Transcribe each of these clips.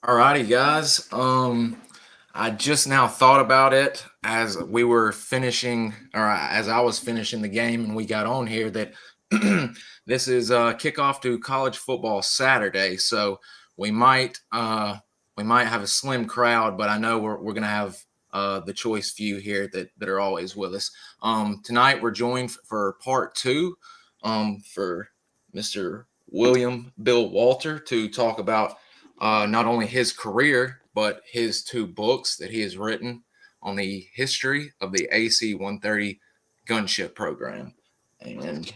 Alrighty, guys. I just now thought about it as we were finishing, or as I was finishing the game, and we got on here that this is kickoff to college football Saturday. So we might have a slim crowd, but I know we're gonna have the choice few here that are always with us. Tonight we're joined for part two for Mr. William Bill Walter to talk about not only his career, but his two books that he has written on the history of the AC-130 gunship program. And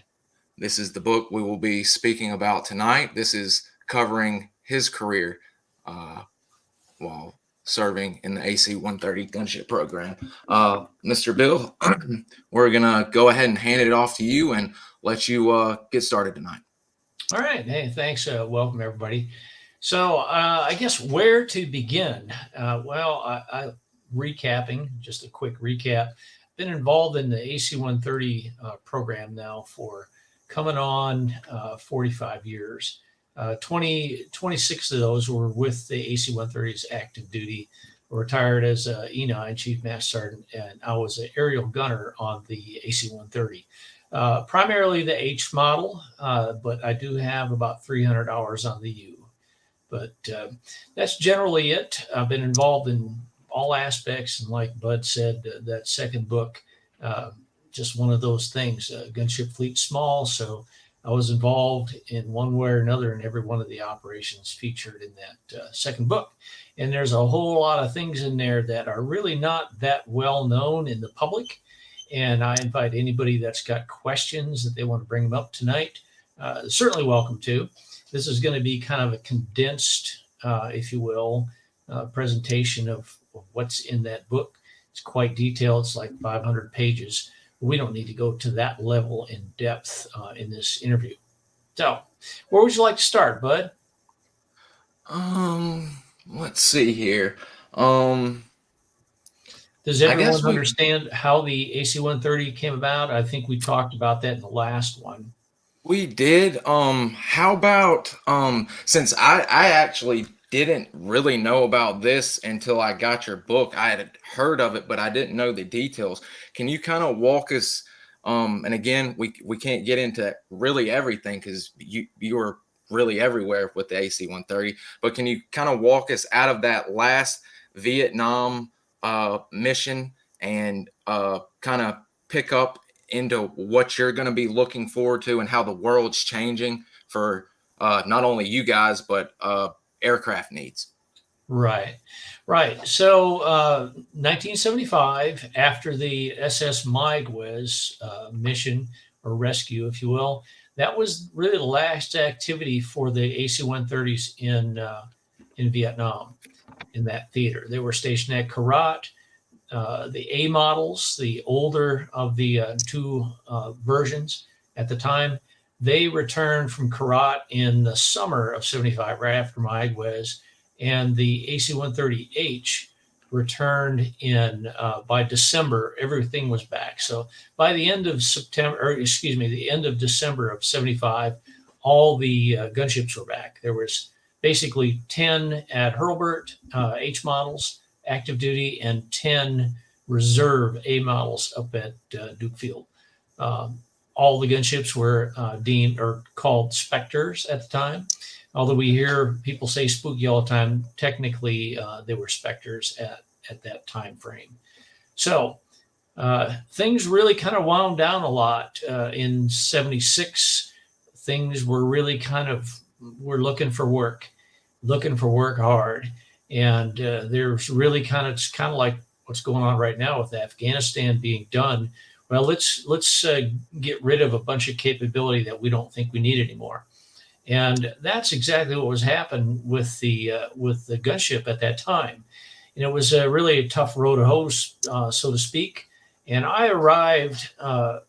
this is the book we will be speaking about tonight. This is covering his career while serving in the AC-130 gunship program. Mr. Bill, we're going to go ahead and hand it off to you and let you get started tonight. All right. Hey, thanks. Welcome, everybody. So I guess where to begin? I recapping, just a quick recap. Been involved in the AC-130 program now for coming on 45 years. 26 of those were with the AC-130's active duty. Retired as a E9 Chief Master Sergeant, and I was an aerial gunner on the AC-130. Primarily the H model, but I do have about 300 hours on the U. But that's generally it. I've been involved in all aspects, and like Bud said, that second book, just one of those things. Gunship fleet small, so I was involved in one way or another in every one of the operations featured in that second book. And there's a whole lot of things in there that are really not that well known in the public. And I invite anybody that's got questions that they want to bring them up tonight, certainly welcome to. This is going to be kind of a condensed, if you will, presentation of what's in that book. It's quite detailed. It's like 500 pages. We don't need to go to that level in depth in this interview. So, where would you like to start, Bud? Let's see here. Does everyone understand how the AC-130 came about? I think we talked about that in the last one. We did. How about since I actually didn't really know about this until I got your book. I had heard of it, but I didn't know the details. Can you kind of walk us and again, we can't get into really everything because you were really everywhere with the AC-130, but can you kind of walk us out of that last Vietnam mission and kind of pick up into what you're going to be looking forward to and how the world's changing for not only you guys, but aircraft needs? Right. So 1975, after the SS Mayaguez mission or rescue, if you will, that was really the last activity for the AC-130s in Vietnam, in that theater. They were stationed at Korat. The A models, the older of the two versions at the time, they returned from Korat in the summer of 75, right after Mayaguez, and the AC-130H returned in by December. Everything was back. So by the end of the end of December of 75, all the gunships were back. There was basically 10 at Hurlburt H models active duty and 10 reserve A models up at Duke Field. All the gunships were deemed or called Spectres at the time. Although we hear people say Spooky all the time, technically they were Spectres at that time frame. So things really kind of wound down a lot in 76. Things were really we're looking for work hard. And there's really kind of like what's going on right now with Afghanistan being done. Well, let's get rid of a bunch of capability that we don't think we need anymore. And that's exactly what was happening with the gunship at that time. And it was really a tough road to hoe, so to speak. And I arrived on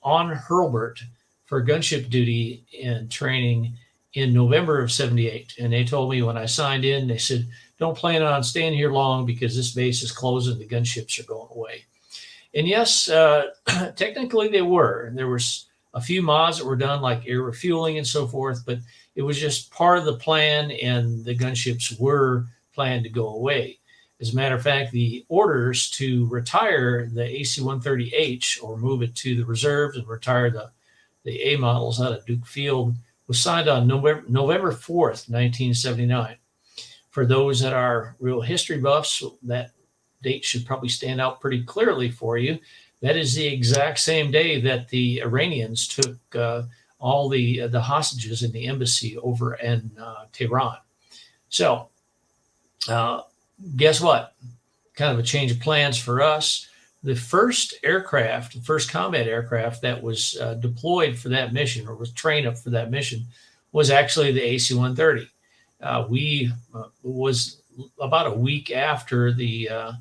Hurlburt for gunship duty and training in November of 78. And they told me when I signed in, they said, don't plan on staying here long because this base is closing. The gunships are going away. And yes, technically they were. And there was a few mods that were done like air refueling and so forth. But It was just part of the plan, and the gunships were planned to go away. As a matter of fact, the orders to retire the AC-130H, or move it to the reserves and retire the A models out of Duke Field, was signed on November 4th, 1979. For those that are real history buffs, that date should probably stand out pretty clearly for you. That is the exact same day that the Iranians took all the hostages in the embassy over in Tehran. So guess what? Kind of a change of plans for us. The first aircraft, the first combat aircraft that was deployed for that mission, or was trained up for that mission, was actually the AC-130. Was about a week after the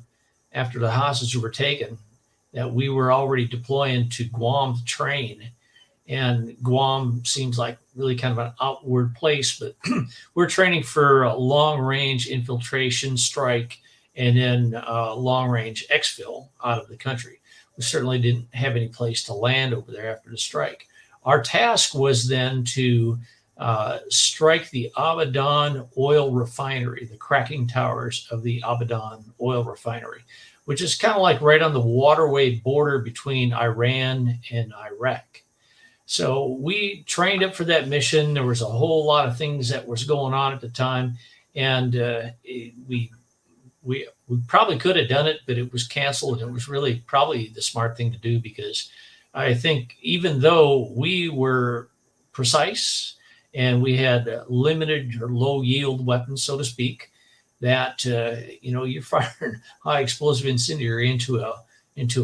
hostages were taken that we were already deploying to Guam to train. And Guam seems like really kind of an outward place, but we're training for long-range infiltration, strike, and then long-range exfil out of the country. We certainly didn't have any place to land over there after the strike. Our task was then to strike the Abadan oil refinery, the cracking towers of the Abadan oil refinery, which is kind of like right on the waterway border between Iran and Iraq. So we trained up for that mission. There was a whole lot of things that was going on at the time, and we probably could have done it, but it was canceled. And it was really probably the smart thing to do, because I think even though we were precise and we had limited or low yield weapons, so to speak, that you're firing high explosive incendiary into an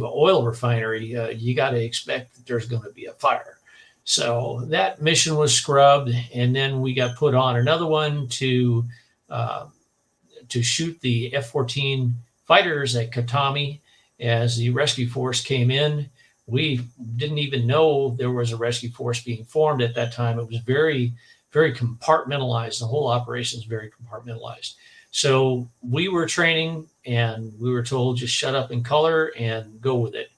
oil refinery, you got to expect that there's going to be a fire. So that mission was scrubbed, and then we got put on another one to shoot the F-14 fighters at Khatami as the rescue force came in. We didn't even know there was a rescue force being formed at that time. It was very, very compartmentalized. The whole operation is very compartmentalized. So we were training, and we were told just shut up and color and go with it.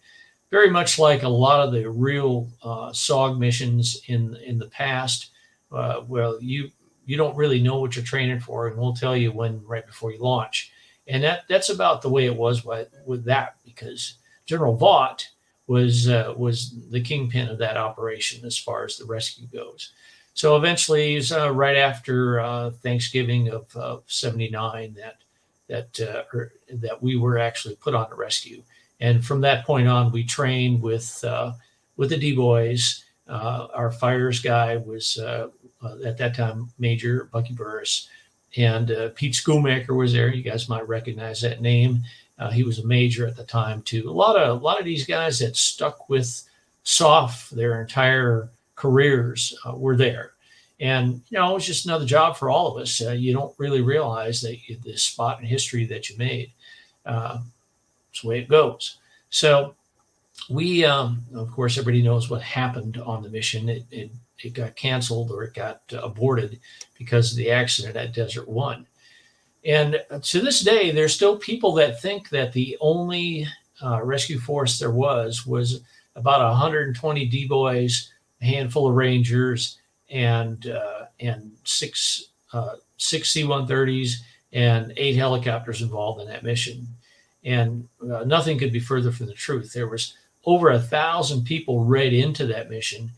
Very much like a lot of the real SOG missions in the past. Well, you don't really know what you're training for, and we'll tell you when right before you launch. And that's about the way it was with that, because General Vaught was the kingpin of that operation as far as the rescue goes. So eventually, right after Thanksgiving of '79, that we were actually put on the rescue. And from that point on, we trained with the D-Boys. Our fires guy was, at that time, Major Bucky Burris. And Pete Schoolmaker was there. You guys might recognize that name. He was a major at the time, too. A lot of these guys that stuck with SOF their entire careers were there. And, it was just another job for all of us. You don't really realize that this spot in history that you made. It's the way it goes. So we, of course, everybody knows what happened on the mission. It got canceled, or it got aborted because of the accident at Desert One. And to this day, there's still people that think that the only rescue force there was about 120 D-Boys, a handful of Rangers, and six C-130s and 8 helicopters involved in that mission. And nothing could be further from the truth. There was over 1,000 people read into that mission.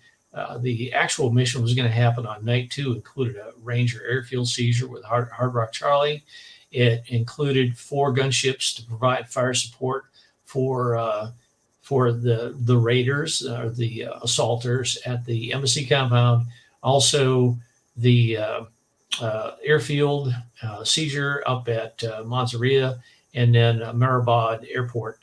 The actual mission was going to happen on night 2, included a Ranger airfield seizure with Hard Rock Charlie. It included 4 gunships to provide fire support for the raiders, or the assaulters at the embassy compound. Also, the airfield seizure up at Mansouriya, and then Mehrabad Airport.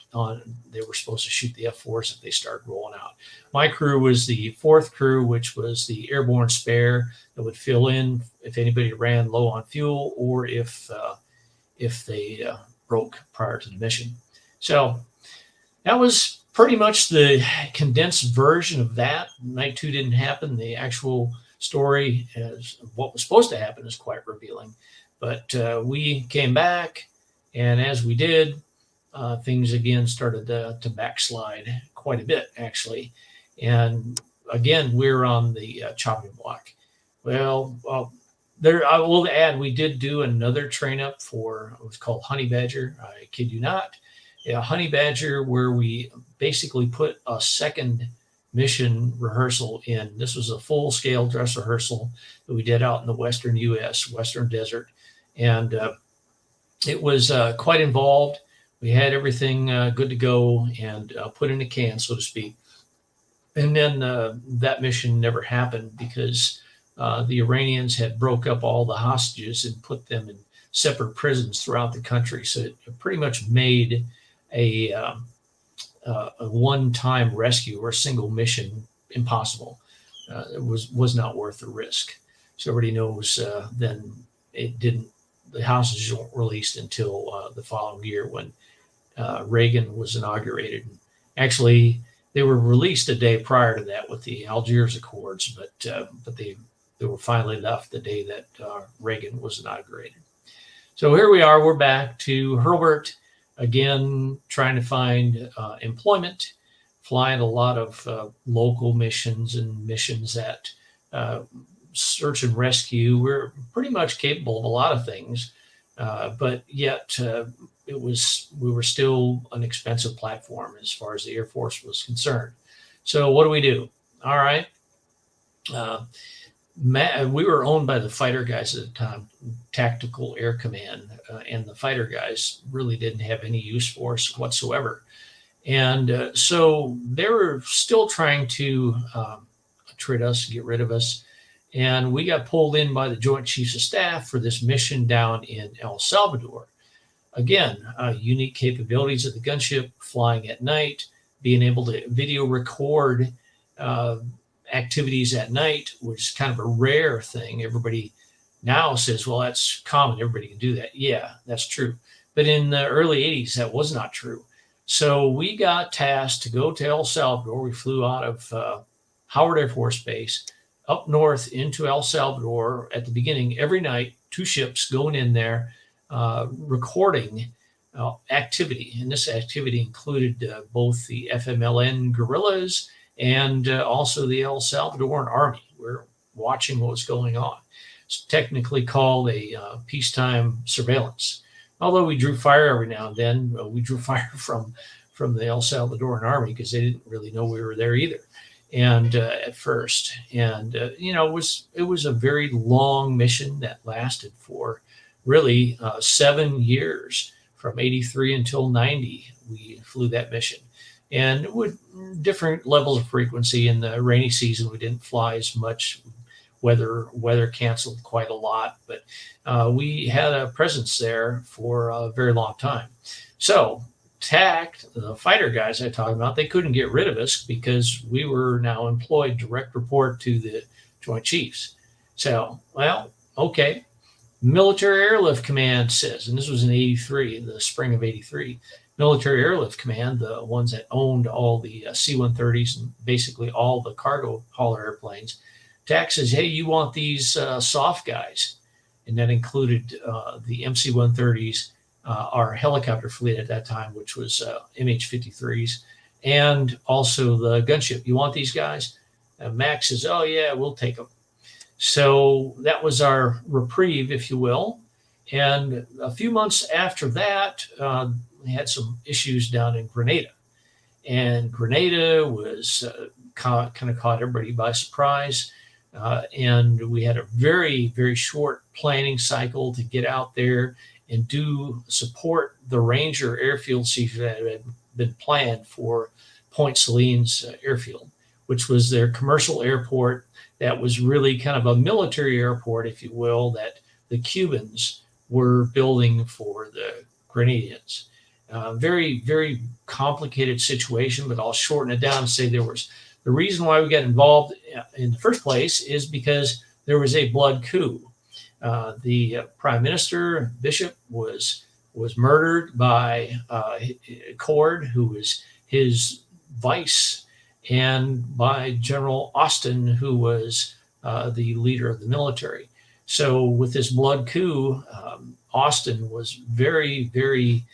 They were supposed to shoot the F-4s if they started rolling out. My crew was the 4th crew, which was the airborne spare that would fill in if anybody ran low on fuel, or if they broke prior to the mission. So that was pretty much the condensed version of that. Night 2 didn't happen. The actual story, as what was supposed to happen, is quite revealing. But we came back, and as we did, things again started to backslide quite a bit, actually. And again, we're on the chopping block. Well, there I will add we did do another train up for it was called Honey Badger. I kid you not, Honey Badger, where we basically put a second mission rehearsal in. This was a full scale dress rehearsal that we did out in the Western U.S. Western Desert, and it was quite involved. We had everything good to go and put in a can, so to speak. And then that mission never happened because the Iranians had broke up all the hostages and put them in separate prisons throughout the country. So it pretty much made a one-time rescue or a single mission impossible. It was not worth the risk. So everybody knows then it didn't. The hostages weren't released until the following year when Reagan was inaugurated. Actually, they were released a day prior to that with the Algiers Accords, but they were finally left the day that Reagan was inaugurated. So here we are. We're back to Hurlburt again, trying to find employment, flying a lot of local missions and missions that search and rescue. We're pretty much capable of a lot of things, but yet we were still an expensive platform as far as the Air Force was concerned. So what do? All right. We were owned by the fighter guys at the time, Tactical Air Command, and the fighter guys really didn't have any use for us whatsoever. And so they were still trying to treat us, get rid of us. And we got pulled in by the Joint Chiefs of Staff for this mission down in El Salvador. Again, unique capabilities of the gunship, flying at night, being able to video record activities at night, which is kind of a rare thing. Everybody now says, well, that's common. Everybody can do that. Yeah, that's true. But in the early 80s, that was not true. So we got tasked to go to El Salvador. We flew out of Howard Air Force Base up north into El Salvador at the beginning every night, 2 ships going in there, recording activity. And this activity included both the FMLN guerrillas and also the El Salvadoran army. We're watching what was going on. It's technically called a peacetime surveillance. Although we drew fire every now and then, we drew fire from the El Salvadoran army because they didn't really know we were there either. And at first, and it was a very long mission that lasted for really 7 years, from 83 until 90. We flew that mission, and with different levels of frequency. In the rainy season, we didn't fly as much. Weather canceled quite a lot, but we had a presence there for a very long time. So TACT, the fighter guys I talked about, they couldn't get rid of us because we were now employed direct report to the Joint Chiefs. So, well, okay. Military Airlift Command says, and this was in 83, the spring of 83, Military Airlift Command, the ones that owned all the C-130s and basically all the cargo hauler airplanes, TAC says, hey, you want these soft guys? And that included the MC-130s, our helicopter fleet at that time, which was MH-53s, and also the gunship. You want these guys? Max says, oh, yeah, we'll take them. So that was our reprieve, if you will. And a few months after that, we had some issues down in Grenada. And Grenada was kind of caught everybody by surprise. And we had a very, very short planning cycle to get out there and support the Ranger airfield seizure that had been planned for Point Saline's airfield, which was their commercial airport that was really kind of a military airport, if you will, that the Cubans were building for the Grenadians. Very, very complicated situation, but I'll shorten it down and say the reason why we got involved in the first place is because there was a blood coup. The Prime Minister, Bishop, was murdered by Cord, who was his vice, and by General Austin, who was the leader of the military. So with this blood coup, Austin was very, very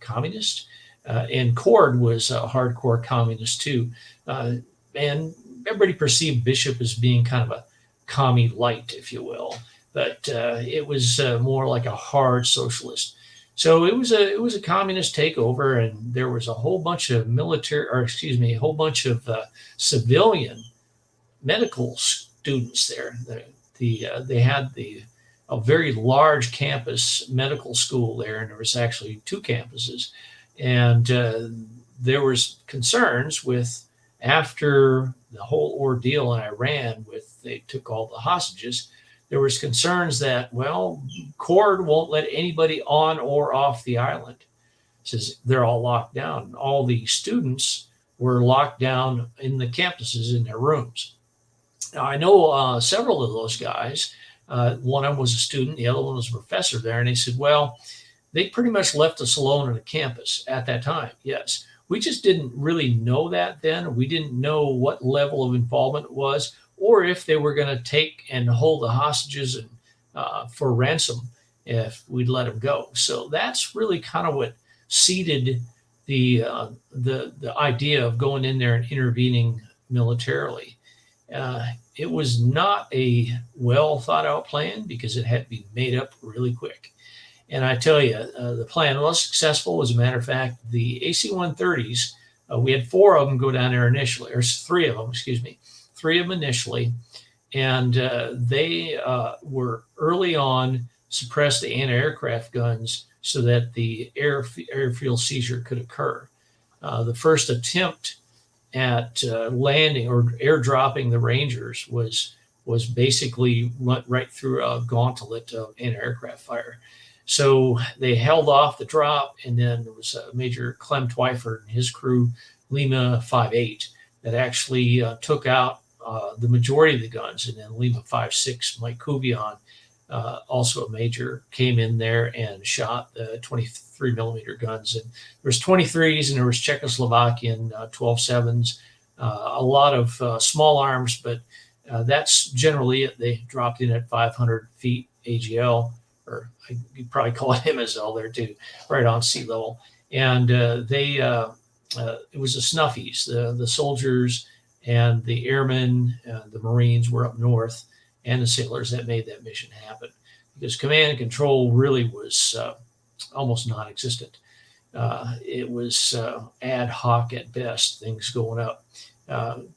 communist, and Cord was a hardcore communist too. And everybody perceived Bishop as being kind of a commie light, if you will, but it was more like a hard socialist. So it was a communist takeover, and there was a whole bunch of a whole bunch of civilian medical students there. They had a very large campus medical school there, and there was actually 2 campuses, and there was concerns with, after the whole ordeal in Iran with they took all the hostages, there was concerns that, well, CORD won't let anybody on or off the island. It says they're all locked down. All the students were locked down in the campuses in their rooms. Now, I know several of those guys. One of them was a student, the other one was a professor there, and they said, well, they pretty much left us alone on the campus at that time. Yes. We just didn't really know that then. We didn't know what level of involvement it was, or if they were going to take and hold the hostages and for ransom if we'd let them go. So that's really kind of what seeded the idea of going in there and intervening militarily. It was not a well thought out plan because it had to be made up really quick. And I tell you, the plan was successful. As a matter of fact, the AC-130s, we had 4 of them go down there initially, or 3 of them, excuse me, 3 of them initially. And they were early on suppressed the anti-aircraft guns so that the airfield seizure could occur. The first attempt at landing or airdropping the Rangers was basically right through a gauntlet of anti-aircraft fire. So they held off the drop, and then there was Major Clem Twyford and his crew, Lima 5-8, that actually took out the majority of the guns. And then Lima 5-6, Mike Kuvion, also a major, came in there and shot the 23 millimeter guns. And there was 23s, and there was Czechoslovakian 12-7s, a lot of small arms, but that's generally it. They dropped in at 500 feet AGL, or you'd probably call it MSL there too, right on sea level. And it was the snuffies, the soldiers and the airmen, the Marines were up north, and the sailors that made that mission happen, because command and control really was almost non-existent. It was ad hoc at best, things going up.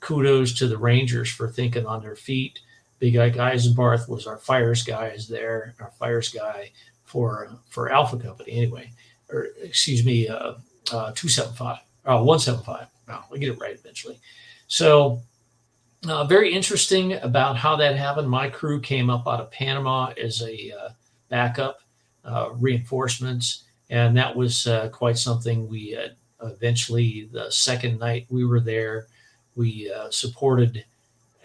Kudos to the Rangers for thinking on their feet. Big Ike Eisenbarth was our fires guy for Alpha Company anyway, or excuse me, 275, 175. I'll get it right eventually. So very interesting about how that happened. My crew came up out of Panama as a backup, reinforcements, and that was quite something. We eventually, the second night we were there, we supported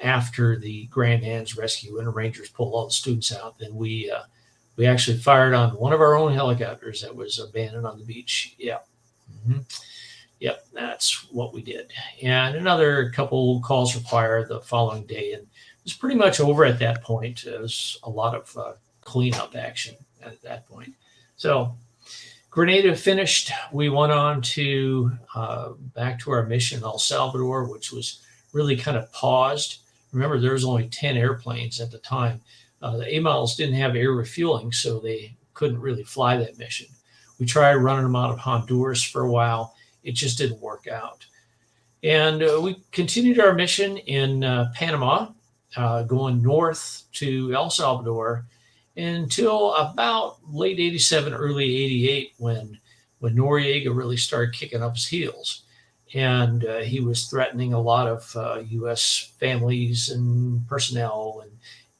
after the Grand Hands rescue and the Rangers pulled all the students out. Then we actually fired on one of our own helicopters that was abandoned on the beach. Yeah. Mm-hmm. Yep, that's what we did. And another couple calls for fire the following day, and it was pretty much over at that point. It was a lot of cleanup action at that point. So Grenada finished. We went on to back to our mission in El Salvador, which was really kind of paused. Remember, there was only 10 airplanes at the time. The A models didn't have air refueling, so they couldn't really fly that mission. We tried running them out of Honduras for a while. It just didn't work out. And we continued our mission in Panama, going north to El Salvador until about late 87, early 88, when Noriega really started kicking up his heels. And he was threatening a lot of U.S. families and personnel and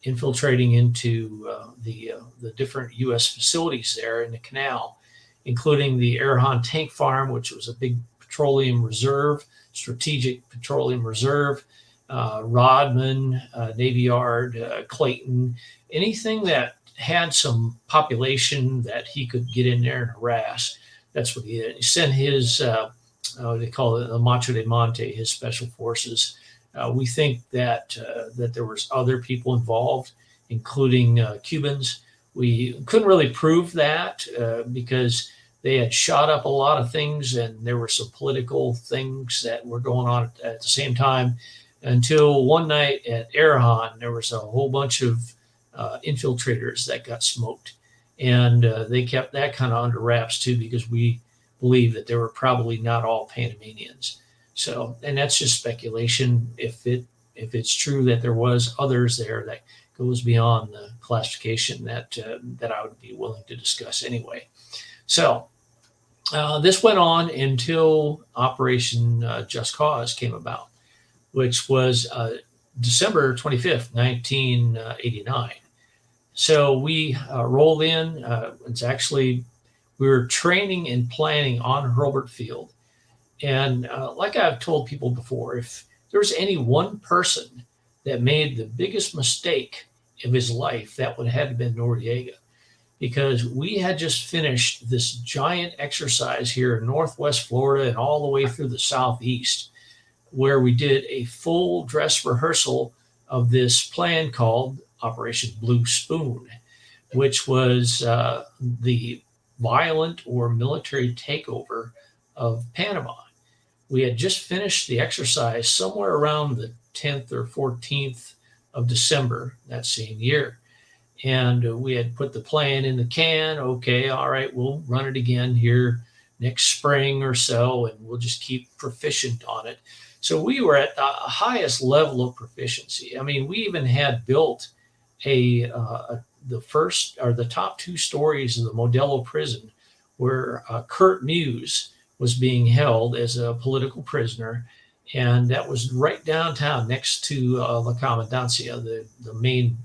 infiltrating into the different U.S. facilities there in the canal, including the Erhan Tank Farm, which was a big petroleum reserve, strategic petroleum reserve, Rodman, Navy Yard, Clayton, anything that had some population that he could get in there and harass. That's what he did. He sent his, they call it the Macho de Monte, his special forces. We think that there was other people involved, including Cubans. We couldn't really prove that because they had shot up a lot of things, and there were some political things that were going on at the same time. until one night at Erhan, there was a whole bunch of infiltrators that got smoked. And they kept that kind of under wraps too, because we believe that they were probably not all Panamanians. So, and that's just speculation. If it's true that there was others there, that goes beyond the classification that I would be willing to discuss anyway. So this went on until Operation Just Cause came about, which was December 25th, 1989. So we rolled in. It's actually, we were training and planning on Hurlburt Field. And like I've told people before, if there was any one person that made the biggest mistake of his life, that would have been Noriega, because we had just finished this giant exercise here in Northwest Florida and all the way through the Southeast, where we did a full dress rehearsal of this plan called Operation Blue Spoon, which was the violent or military takeover of Panama. We had just finished the exercise somewhere around the 10th or 14th of December that same year. And we had put the plan in the can. Okay, all right, we'll run it again here next spring or so, and we'll just keep proficient on it. So we were at the highest level of proficiency. I mean, we even had built the first or the top 2 stories of the Modelo prison, where Kurt Muse was being held as a political prisoner, and that was right downtown next to La Comandancia, the main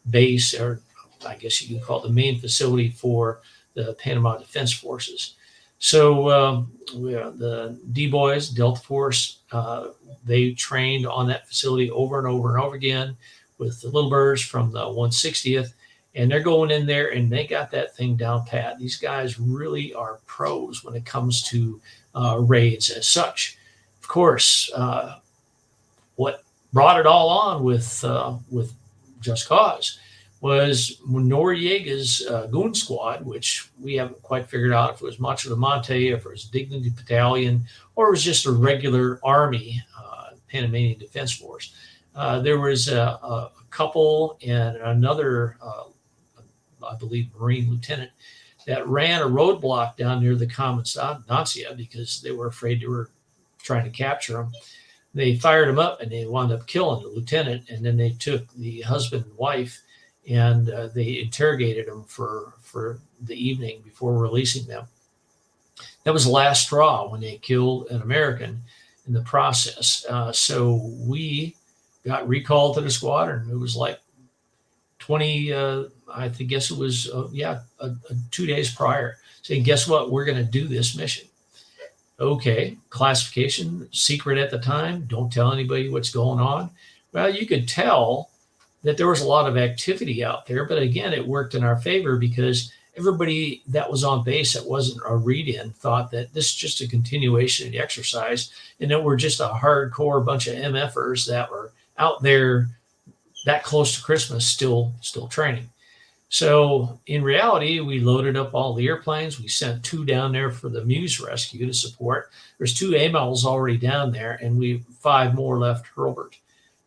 base, or I guess you could call it the main facility for the Panama Defense Forces. So the D-Boys, Delta Force, they trained on that facility over and over and over again with the Little Birds from the 160th, and they're going in there and they got that thing down pat. These guys really are pros when it comes to raids as such. Of course, what brought it all on with Just Cause was Noriega's goon squad, which we haven't quite figured out if it was Macho de Monte, if it was Dignity Battalion, or it was just a regular Army Panamanian Defense Force. There was a couple and another, I believe, Marine lieutenant that ran a roadblock down near the Comandancia because they were afraid they were trying to capture him. They fired him up and they wound up killing the lieutenant, and then they took the husband and wife and they interrogated them for the evening before releasing them. That was the last straw when they killed an American in the process. So we got recalled to the squadron. It was like 20, I guess it was, 2 days prior, saying, guess what? We're going to do this mission. Okay, classification, secret at the time. Don't tell anybody what's going on. Well, you could tell that there was a lot of activity out there, but again, it worked in our favor because everybody that was on base that wasn't a read-in thought that this is just a continuation of the exercise, and that we're just a hardcore bunch of MFers that were out there that close to Christmas still training. So in reality, we loaded up all the airplanes. We sent 2 down there for the Muse rescue to support. There's 2 AMLs already down there, and 5 more left Hurlburt.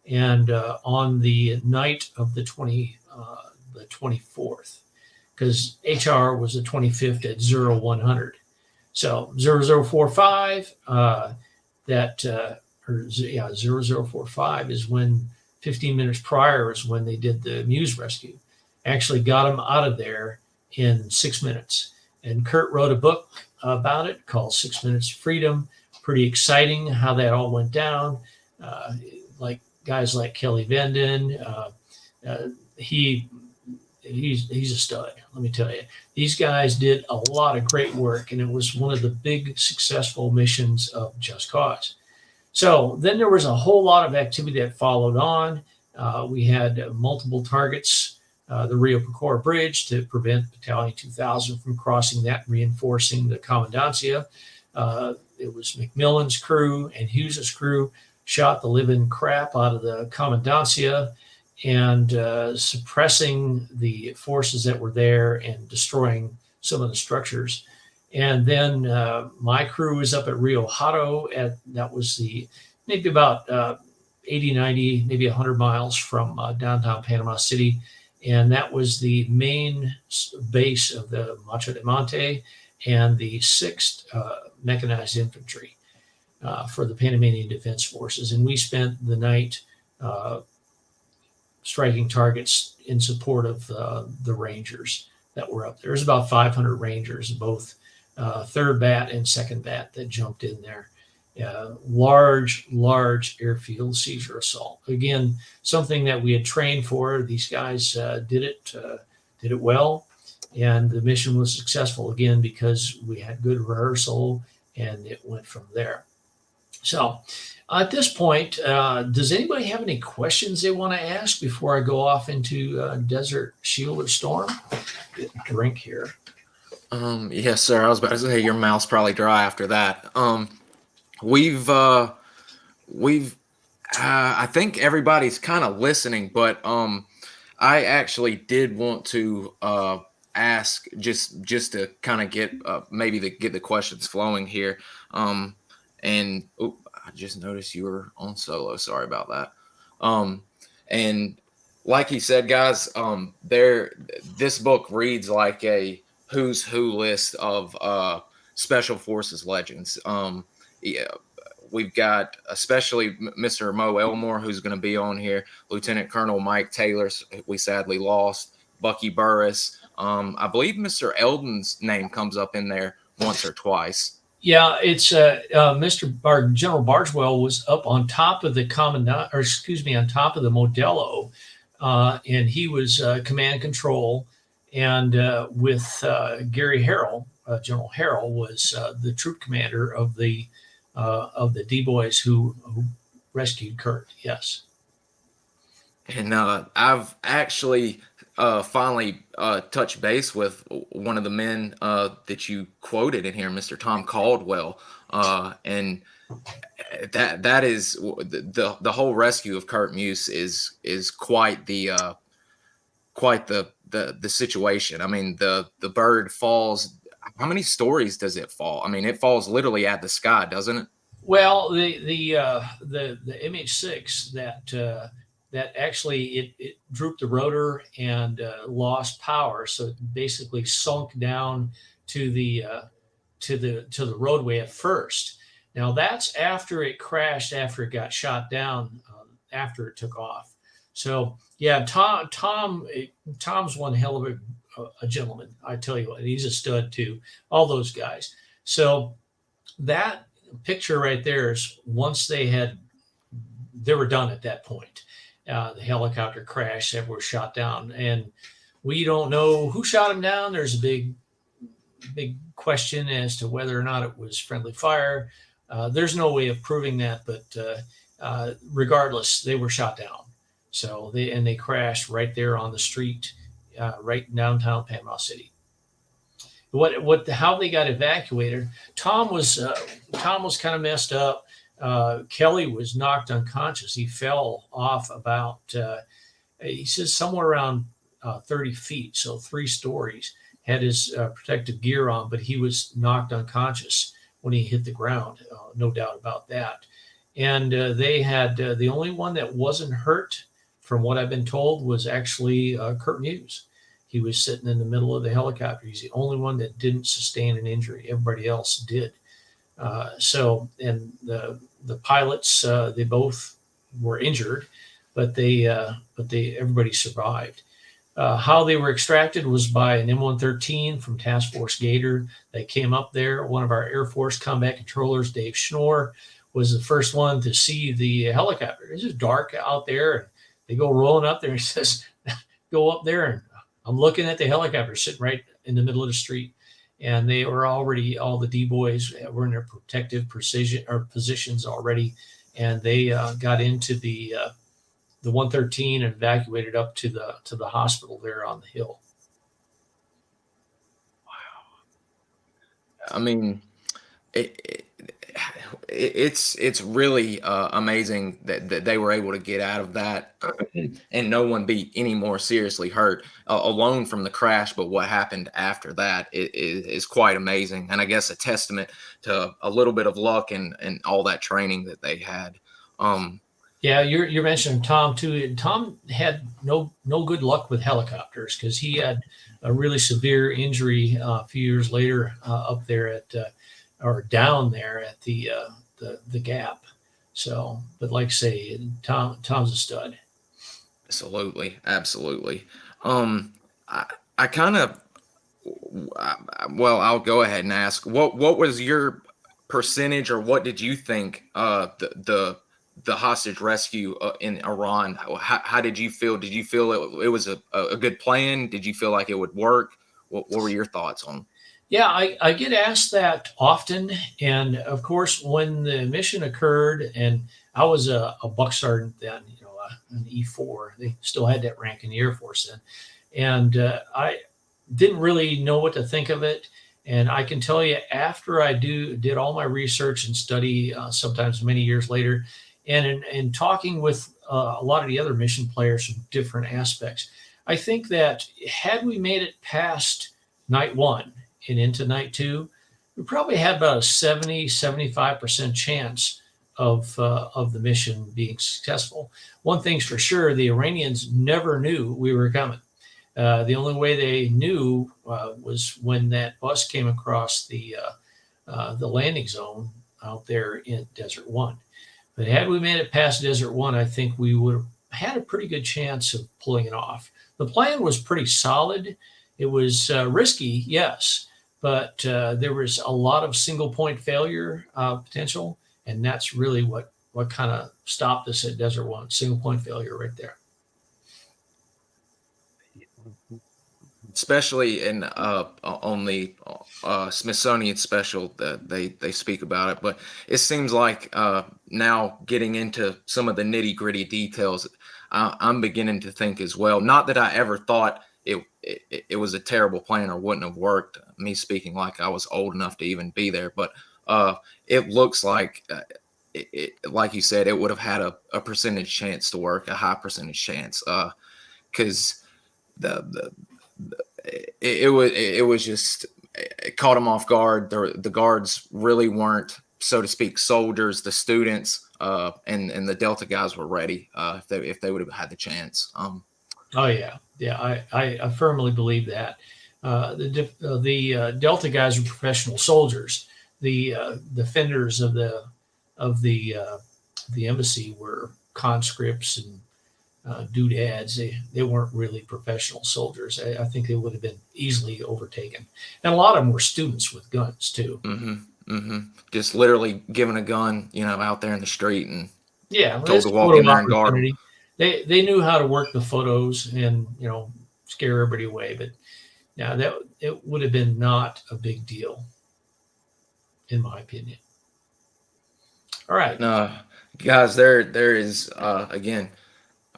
And on the night of the 24th, because HR was the 25th at 0100. So 0045, 0045 is when 15 minutes prior is when they did the Muse rescue. Actually got them out of there in 6 minutes. And Kurt wrote a book about it called 6 Minutes of Freedom. Pretty exciting how that all went down. Like guys like Kelly Venden, he's a stud, let me tell you. These guys did a lot of great work, and it was one of the big successful missions of Just Cause. So then there was a whole lot of activity that followed on. We had multiple targets, the Rio Hato Bridge to prevent Battalion 2000 from crossing that, reinforcing the Comandancia. It was McMillan's crew and Hughes's crew shot the living crap out of the Comandancia and suppressing the forces that were there and destroying some of the structures. And then my crew was up at Rio Hato. That was maybe about 80, 90, maybe 100 miles from downtown Panama City. And that was the main base of the Macho de Monte and the 6th Mechanized Infantry for the Panamanian Defense Forces. And we spent the night striking targets in support of the Rangers that were up there. There's about 500 Rangers, both 3rd Bat and 2nd Bat, that jumped in there. Large airfield seizure assault. Again, something that we had trained for. These guys did it well, and the mission was successful again because we had good rehearsal, and it went from there. So, at this point, does anybody have any questions they want to ask before I go off into Desert Shield or Storm? Get a drink here. Yes, sir. I was about to say your mouth's probably dry after that. I think everybody's kind of listening, but I actually did want to ask just to kind of get get the questions flowing here. And I just noticed you were on solo. Sorry about that. And like he said, guys, this book reads like a who's who list of Special Forces legends. Yeah, we've got especially Mr. Mo Elmore, who's going to be on here, Lieutenant Colonel Mike Taylor, we sadly lost, Bucky Burris. I believe Mr. Eldon's name comes up in there once or twice. Yeah, it's General Bargewell was up on top of the on top of the Modelo, and he was command control, and with Gary Harrell, General Harrell was the troop commander of the D-boys who rescued Kurt. Yes. And I've actually finally touched base with one of the men that you quoted in here, Mr. Tom Caldwell, and that is the whole rescue of Kurt Muse is quite the situation. I mean, the bird falls. How many stories does it fall? I mean, it falls literally at the sky, doesn't it? Well, the MH6 that actually it drooped the rotor and lost power, so it basically sunk down to the roadway at first. Now that's after it crashed, after it got shot down, after it took off. So yeah, Tom's one hell of a gentleman. I tell you what, he's a stud too. All those guys. So that picture right there is once they were done at that point. The helicopter crashed, everyone was shot down, and we don't know who shot him down. There's a big question as to whether or not it was friendly fire. There's no way of proving that, but regardless, they were shot down. So they crashed right there on the street, right in downtown Panama City. How they got evacuated? Tom was kind of messed up. Kelly was knocked unconscious. He fell off about, he says somewhere around 30 feet, so 3 stories. Had his protective gear on, but he was knocked unconscious when he hit the ground. No doubt about that. And they had the only one that wasn't hurt, from what I've been told, was actually Kurt Muse. He was sitting in the middle of the helicopter. He's the only one that didn't sustain an injury. Everybody else did. And the pilots, they both were injured, but everybody survived. How they were extracted was by an M113 from Task Force Gator. They came up there. One of our Air Force combat controllers, Dave Schnorr, was the first one to see the helicopter. It's just dark out there, and they go rolling up there. He says, "Go up there," and I'm looking at the helicopter sitting right in the middle of the street. And they were already, all the D-boys were in their protective positions already, and they got into the 113 and evacuated up to the hospital there on the hill. Wow! I mean, it's really amazing that they were able to get out of that and no one be any more seriously hurt alone from the crash. But what happened after that is quite amazing, and I guess a testament to a little bit of luck and all that training that they had. Yeah, you're mentioning Tom too. And Tom had no good luck with helicopters because he had a really severe injury a few years later up there at or down there at the Gap. So, but like I say, Tom's a stud. Absolutely, absolutely. Um, I kind of, well, I'll go ahead and ask, what was your percentage, or what did you think the hostage rescue in Iran? How did you feel? Did you feel it was a good plan? Did you feel like it would work? What were your thoughts on? Yeah, I get asked that often. And of course, when the mission occurred, and I was a buck sergeant then, an E4, they still had that rank in the Air Force then. And I didn't really know what to think of it. And I can tell you, after I did all my research and study, sometimes many years later, and in talking with a lot of the other mission players from different aspects, I think that had we made it past night one and into night two, we probably had about a 75% chance of the mission being successful. One thing's for sure, the Iranians never knew we were coming. The only way they knew was when that bus came across the landing zone out there in Desert One. But had we made it past Desert One, I think we would have had a pretty good chance of pulling it off. The plan was pretty solid. It was risky, yes, but there was a lot of single point failure potential, and that's really what kind of stopped us at Desert One. Single point failure right there. Especially in on the Smithsonian special that they speak about it, but it seems like now getting into some of the nitty gritty details, I'm beginning to think as well. Not that I ever thought it was a terrible plan or wouldn't have worked. Me speaking like I was old enough to even be there, but it looks like like you said, it would have had a percentage chance to work, a high percentage chance, because it was just, it caught them off guard. The guards really weren't, so to speak, soldiers. The students and the Delta guys were ready if they would have had the chance. Oh yeah, I firmly believe that. The Delta guys are professional soldiers. The defenders of the embassy were conscripts and doodads. They weren't really professional soldiers. I think they would have been easily overtaken. And a lot of them were students with guns too. Just literally given a gun, out there in the street and Yeah, told to walk in there and guard them. They knew how to work the photos and scare everybody away. But yeah, that it would have been not a big deal, in my opinion. All right. Guys, there is again,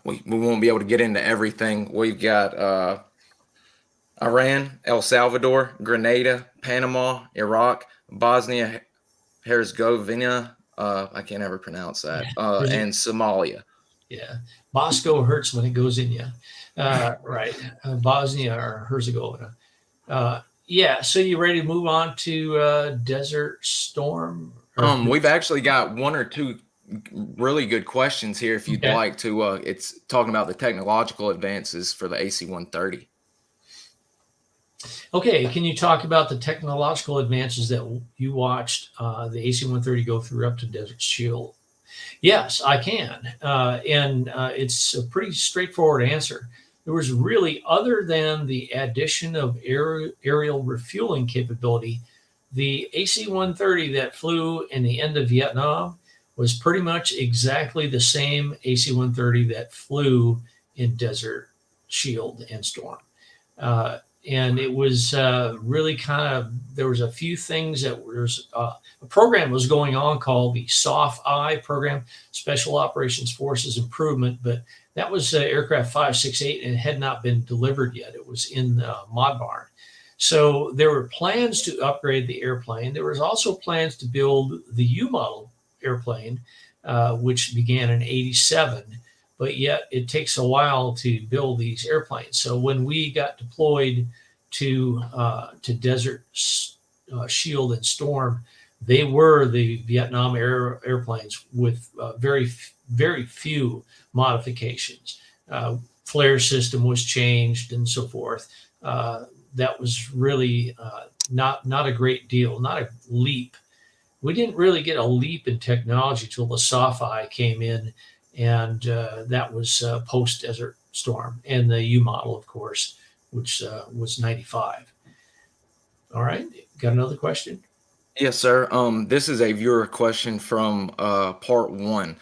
we won't be able to get into everything. We've got Iran, El Salvador, Grenada, Panama, Iraq, Bosnia-Herzegovina, I can't ever pronounce that, and Somalia. Yeah, Bosco hurts when it goes in you. Right, Bosnia or Herzegovina. Yeah, so you ready to move on to Desert Storm? We've actually got one or two really good questions here if you'd like to. It's talking about the technological advances for the AC-130. Okay, can you talk about the technological advances that you watched the AC-130 go through up to Desert Shield? Yes, I can. And it's a pretty straightforward answer. There was really, other than the addition of aerial refueling capability, the AC-130 that flew in the end of Vietnam was pretty much exactly the same AC-130 that flew in Desert Shield and Storm. And it was really kind of, there was a few things that was, a program was going on called the SOF-I program, Special Operations Forces Improvement, but that was aircraft 568 and it had not been delivered yet. It was in Mod Barn. So there were plans to upgrade the airplane. There was also plans to build the U-model airplane, which began in '87. But yet it takes a while to build these airplanes. So when we got deployed to Desert Shield and Storm, they were the Vietnam airplanes with very very few modifications. Flare system was changed and so forth. That was really not a great deal, not a leap. We didn't really get a leap in technology till the SOFI came in, and that was post-Desert Storm, and the U model, of course, which was 95. All right, got another question? Yes, sir. This is a viewer question from part one.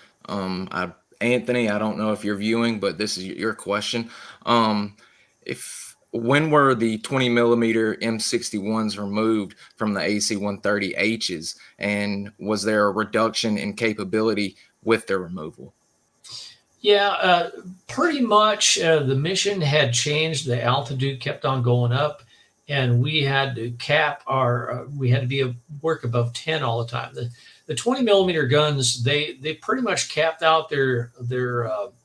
Anthony, I don't know if you're viewing, but this is your question. When were the 20 millimeter M61s removed from the AC-130Hs, and was there a reduction in capability with their removal? Yeah, pretty much the mission had changed. The altitude kept on going up, and we had to cap our, we had to be work above 10 all the time. The 20 millimeter guns, they pretty much capped out their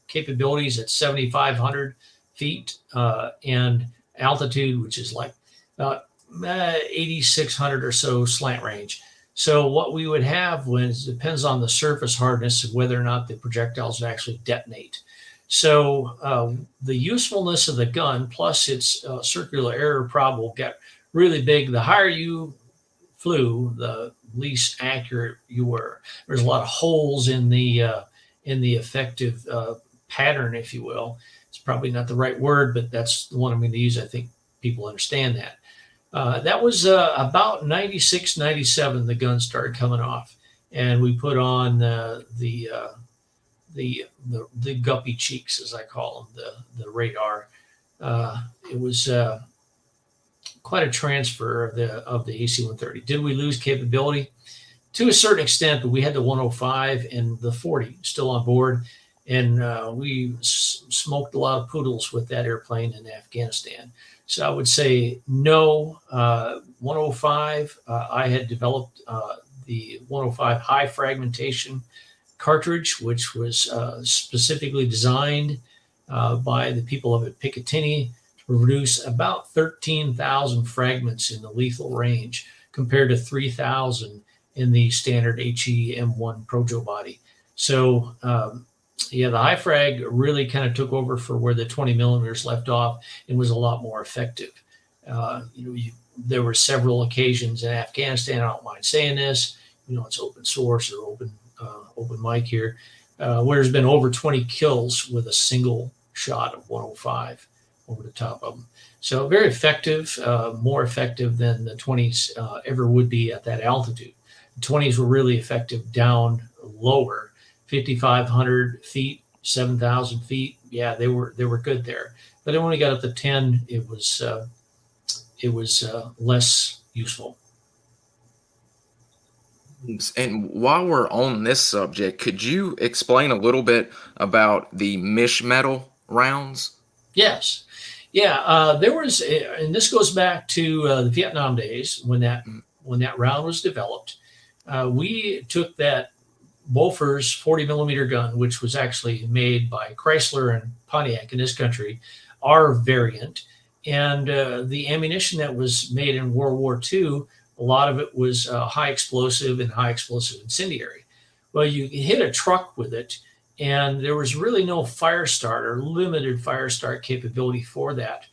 capabilities at 7,500 feet and altitude, which is like about 8,600 or so slant range. So what we would have was, depends on the surface hardness of whether or not the projectiles would actually detonate. So the usefulness of the gun plus its circular error prob will get really big. The higher you flew, the least accurate you were. There's a lot of holes in the effective pattern, if you will. It's probably not the right word, but that's the one I'm going to use. I think people understand that. That was about 96, 97, the gun started coming off. And we put on the guppy cheeks, as I call them, the radar. It was quite a transfer of the AC-130. Did we lose capability? To a certain extent, but we had the 105 and the 40 still on board. And we smoked a lot of poodles with that airplane in Afghanistan. So I would say no. 105, I had developed the 105 high fragmentation cartridge, which was specifically designed by the people of Picatinny to produce about 13,000 fragments in the lethal range compared to 3,000 in the standard HE M1 Projo body. So yeah, the high frag really kind of took over for where the 20 millimeters left off and was a lot more effective. There were several occasions in Afghanistan, I don't mind saying this, it's open source or open mic here, where there's been over 20 kills with a single shot of 105 over the top of them. So very effective, more effective than the 20s ever would be at that altitude. The 20s were really effective down lower, 5,500 feet, 7,000 feet. Yeah, they were good there. But then when we got up to 10, it was less useful. And while we're on this subject, could you explain a little bit about the mish metal rounds? Yes. Yeah, there was, and this goes back to the Vietnam days when that round was developed. We took that Bofors 40 millimeter gun, which was actually made by Chrysler and Pontiac in this country, our variant. And the ammunition that was made in World War II, a lot of it was high explosive and high explosive incendiary. Well, you hit a truck with it, and there was really no fire start or limited fire start capability for that.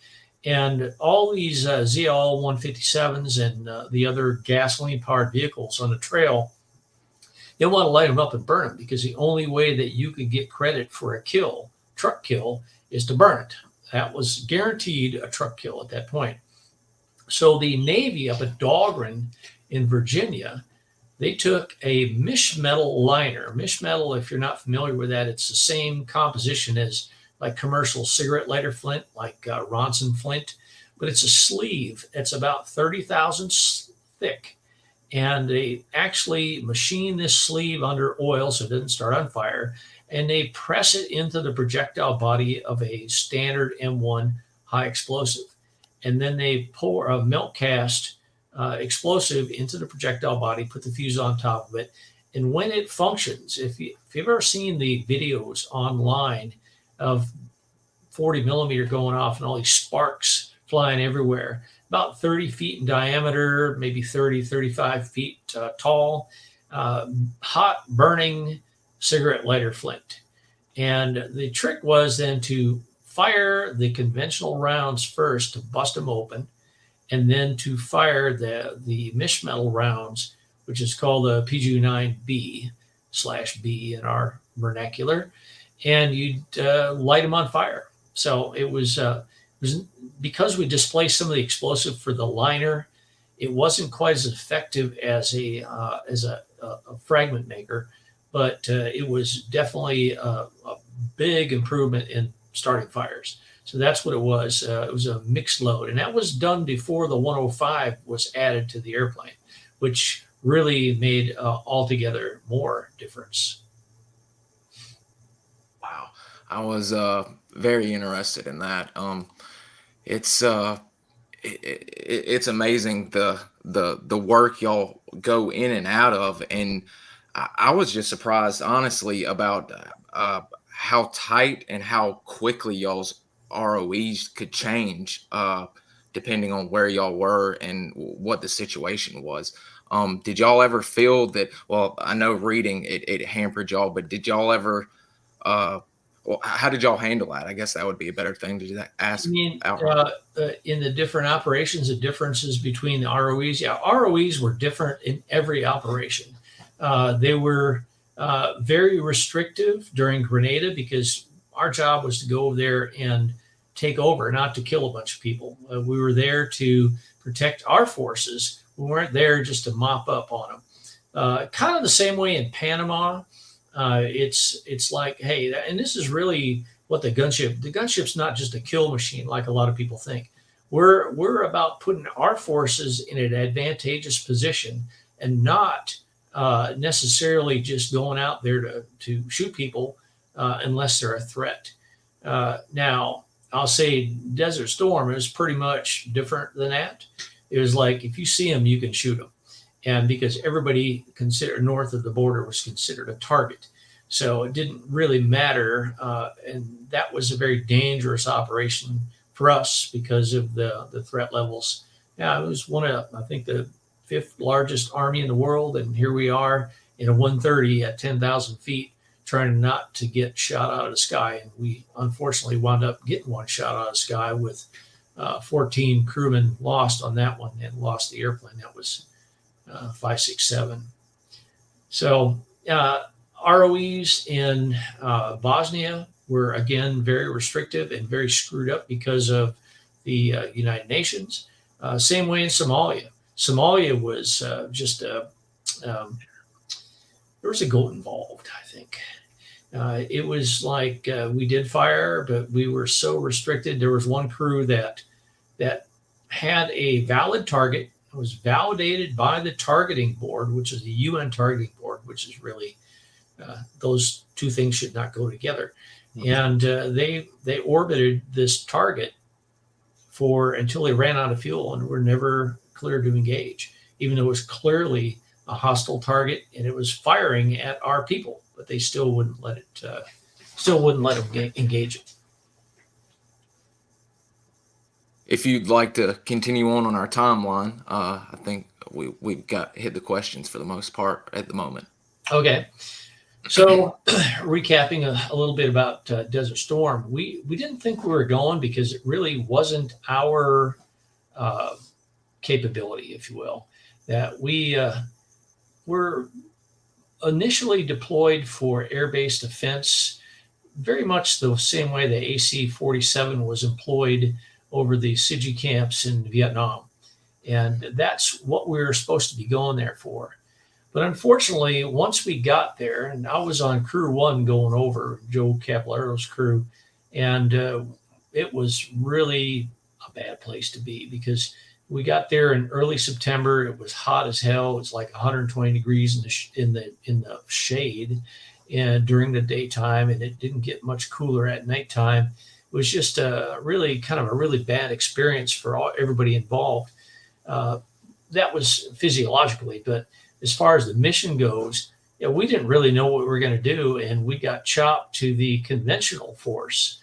And all these ZL 157s and the other gasoline-powered vehicles on the trail, they want to light them up and burn them because the only way that you could get credit for a kill, truck kill, is to burn it. That was guaranteed a truck kill at that point. So the Navy up at Dahlgren in Virginia, they took a mish metal liner. Mish metal, if you're not familiar with that, it's the same composition as like commercial cigarette lighter flint, like Ronson flint, but it's a sleeve. It's about 30 thousandths thick. And they actually machine this sleeve under oil so it doesn't start on fire, and they press it into the projectile body of a standard M1 high explosive. And then they pour a melt cast explosive into the projectile body, put the fuse on top of it. And when it functions, if you've ever seen the videos online of 40 millimeter going off and all these sparks flying everywhere, about 30 feet in diameter, maybe 30, 35 feet tall, hot burning cigarette lighter flint. And the trick was then to fire the conventional rounds first to bust them open, and then to fire the mission metal rounds, which is called a P29B/B in our vernacular, and you'd light them on fire. So it was because we displaced some of the explosive for the liner. It wasn't quite as effective as a fragment maker, but it was definitely a big improvement in starting fires. So that's what it was. It was a mixed load, and that was done before the 105 was added to the airplane, which really made altogether more difference. Wow, I was very interested in that. It's amazing the work y'all go in and out of, and I was just surprised, honestly, about how tight and how quickly y'all's ROEs could change depending on where y'all were and what the situation was. Did y'all ever feel that? Well, I know reading it hampered y'all, but did y'all ever? Well, how did y'all handle that? I guess that would be a better thing to ask. I mean, in the different operations, the differences between the ROEs. Yeah, ROEs were different in every operation. They were very restrictive during Grenada because our job was to go over there and take over, not to kill a bunch of people. We were there to protect our forces. We weren't there just to mop up on them. Kind of the same way in Panama. It's like, hey, and this is really what the gunship's not just a kill machine like a lot of people think. We're about putting our forces in an advantageous position and not necessarily just going out there to shoot people unless they're a threat. Now, I'll say Desert Storm is pretty much different than that. It was like, if you see them, you can shoot them. And because everybody considered north of the border was considered a target. So it didn't really matter. And that was a very dangerous operation for us because of the threat levels. Yeah, it was one of, I think, the 5th largest army in the world. And here we are in a 130 at 10,000 feet, trying not to get shot out of the sky. And we unfortunately wound up getting one shot out of the sky with 14 crewmen lost on that one and lost the airplane. That was 567. So ROEs in Bosnia were, again, very restrictive and very screwed up because of the United Nations. Same way in Somalia. Somalia was there was a goat involved, I think. It was like we did fire, but we were so restricted. There was one crew that had a valid target. It was validated by the targeting board, which is the UN targeting board, which is really those two things should not go together. And they orbited this target until they ran out of fuel and were never cleared to engage, even though it was clearly a hostile target and it was firing at our people, but they still wouldn't let them engage it. If you'd like to continue on our timeline, I think we've hit the questions for the most part at the moment. Okay. So recapping a little bit about Desert Storm, we didn't think we were going because it really wasn't our capability, if you will, that we were initially deployed for air-based defense, very much the same way the AC-47 was employed over the SIGI camps in Vietnam. And that's what we were supposed to be going there for. But unfortunately, once we got there, and I was on crew 1 going over, Joe Caballero's crew, and it was really a bad place to be because we got there in early September. It was hot as hell. It was like 120 degrees in the shade and during the daytime, and it didn't get much cooler at nighttime. It was just a really bad experience for everybody involved. That was physiologically, but as far as the mission goes, we didn't really know what we were going to do, and we got chopped to the conventional force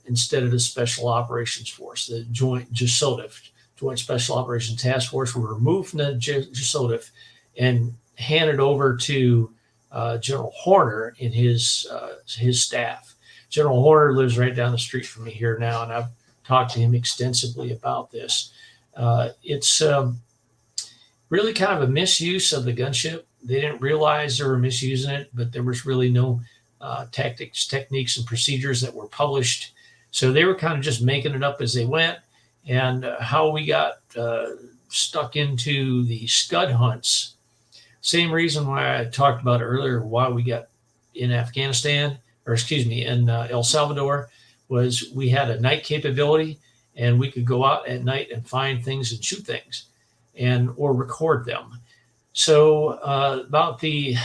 instead of the Special Operations Force, the Joint JSOTF, Joint Special Operations Task Force. We were removed from the JSOTF and handed over to General Horner in his staff. General Horner lives right down the street from me here now, and I've talked to him extensively about this. It's really kind of a misuse of the gunship. They didn't realize they were misusing it, but there was really no tactics, techniques, and procedures that were published. So they were kind of just making it up as they went. And how we got stuck into the scud hunts, same reason why I talked about earlier, why we got in Afghanistan, or excuse me, in El Salvador, was we had a night capability, and we could go out at night and find things and shoot things, and or record them. So about the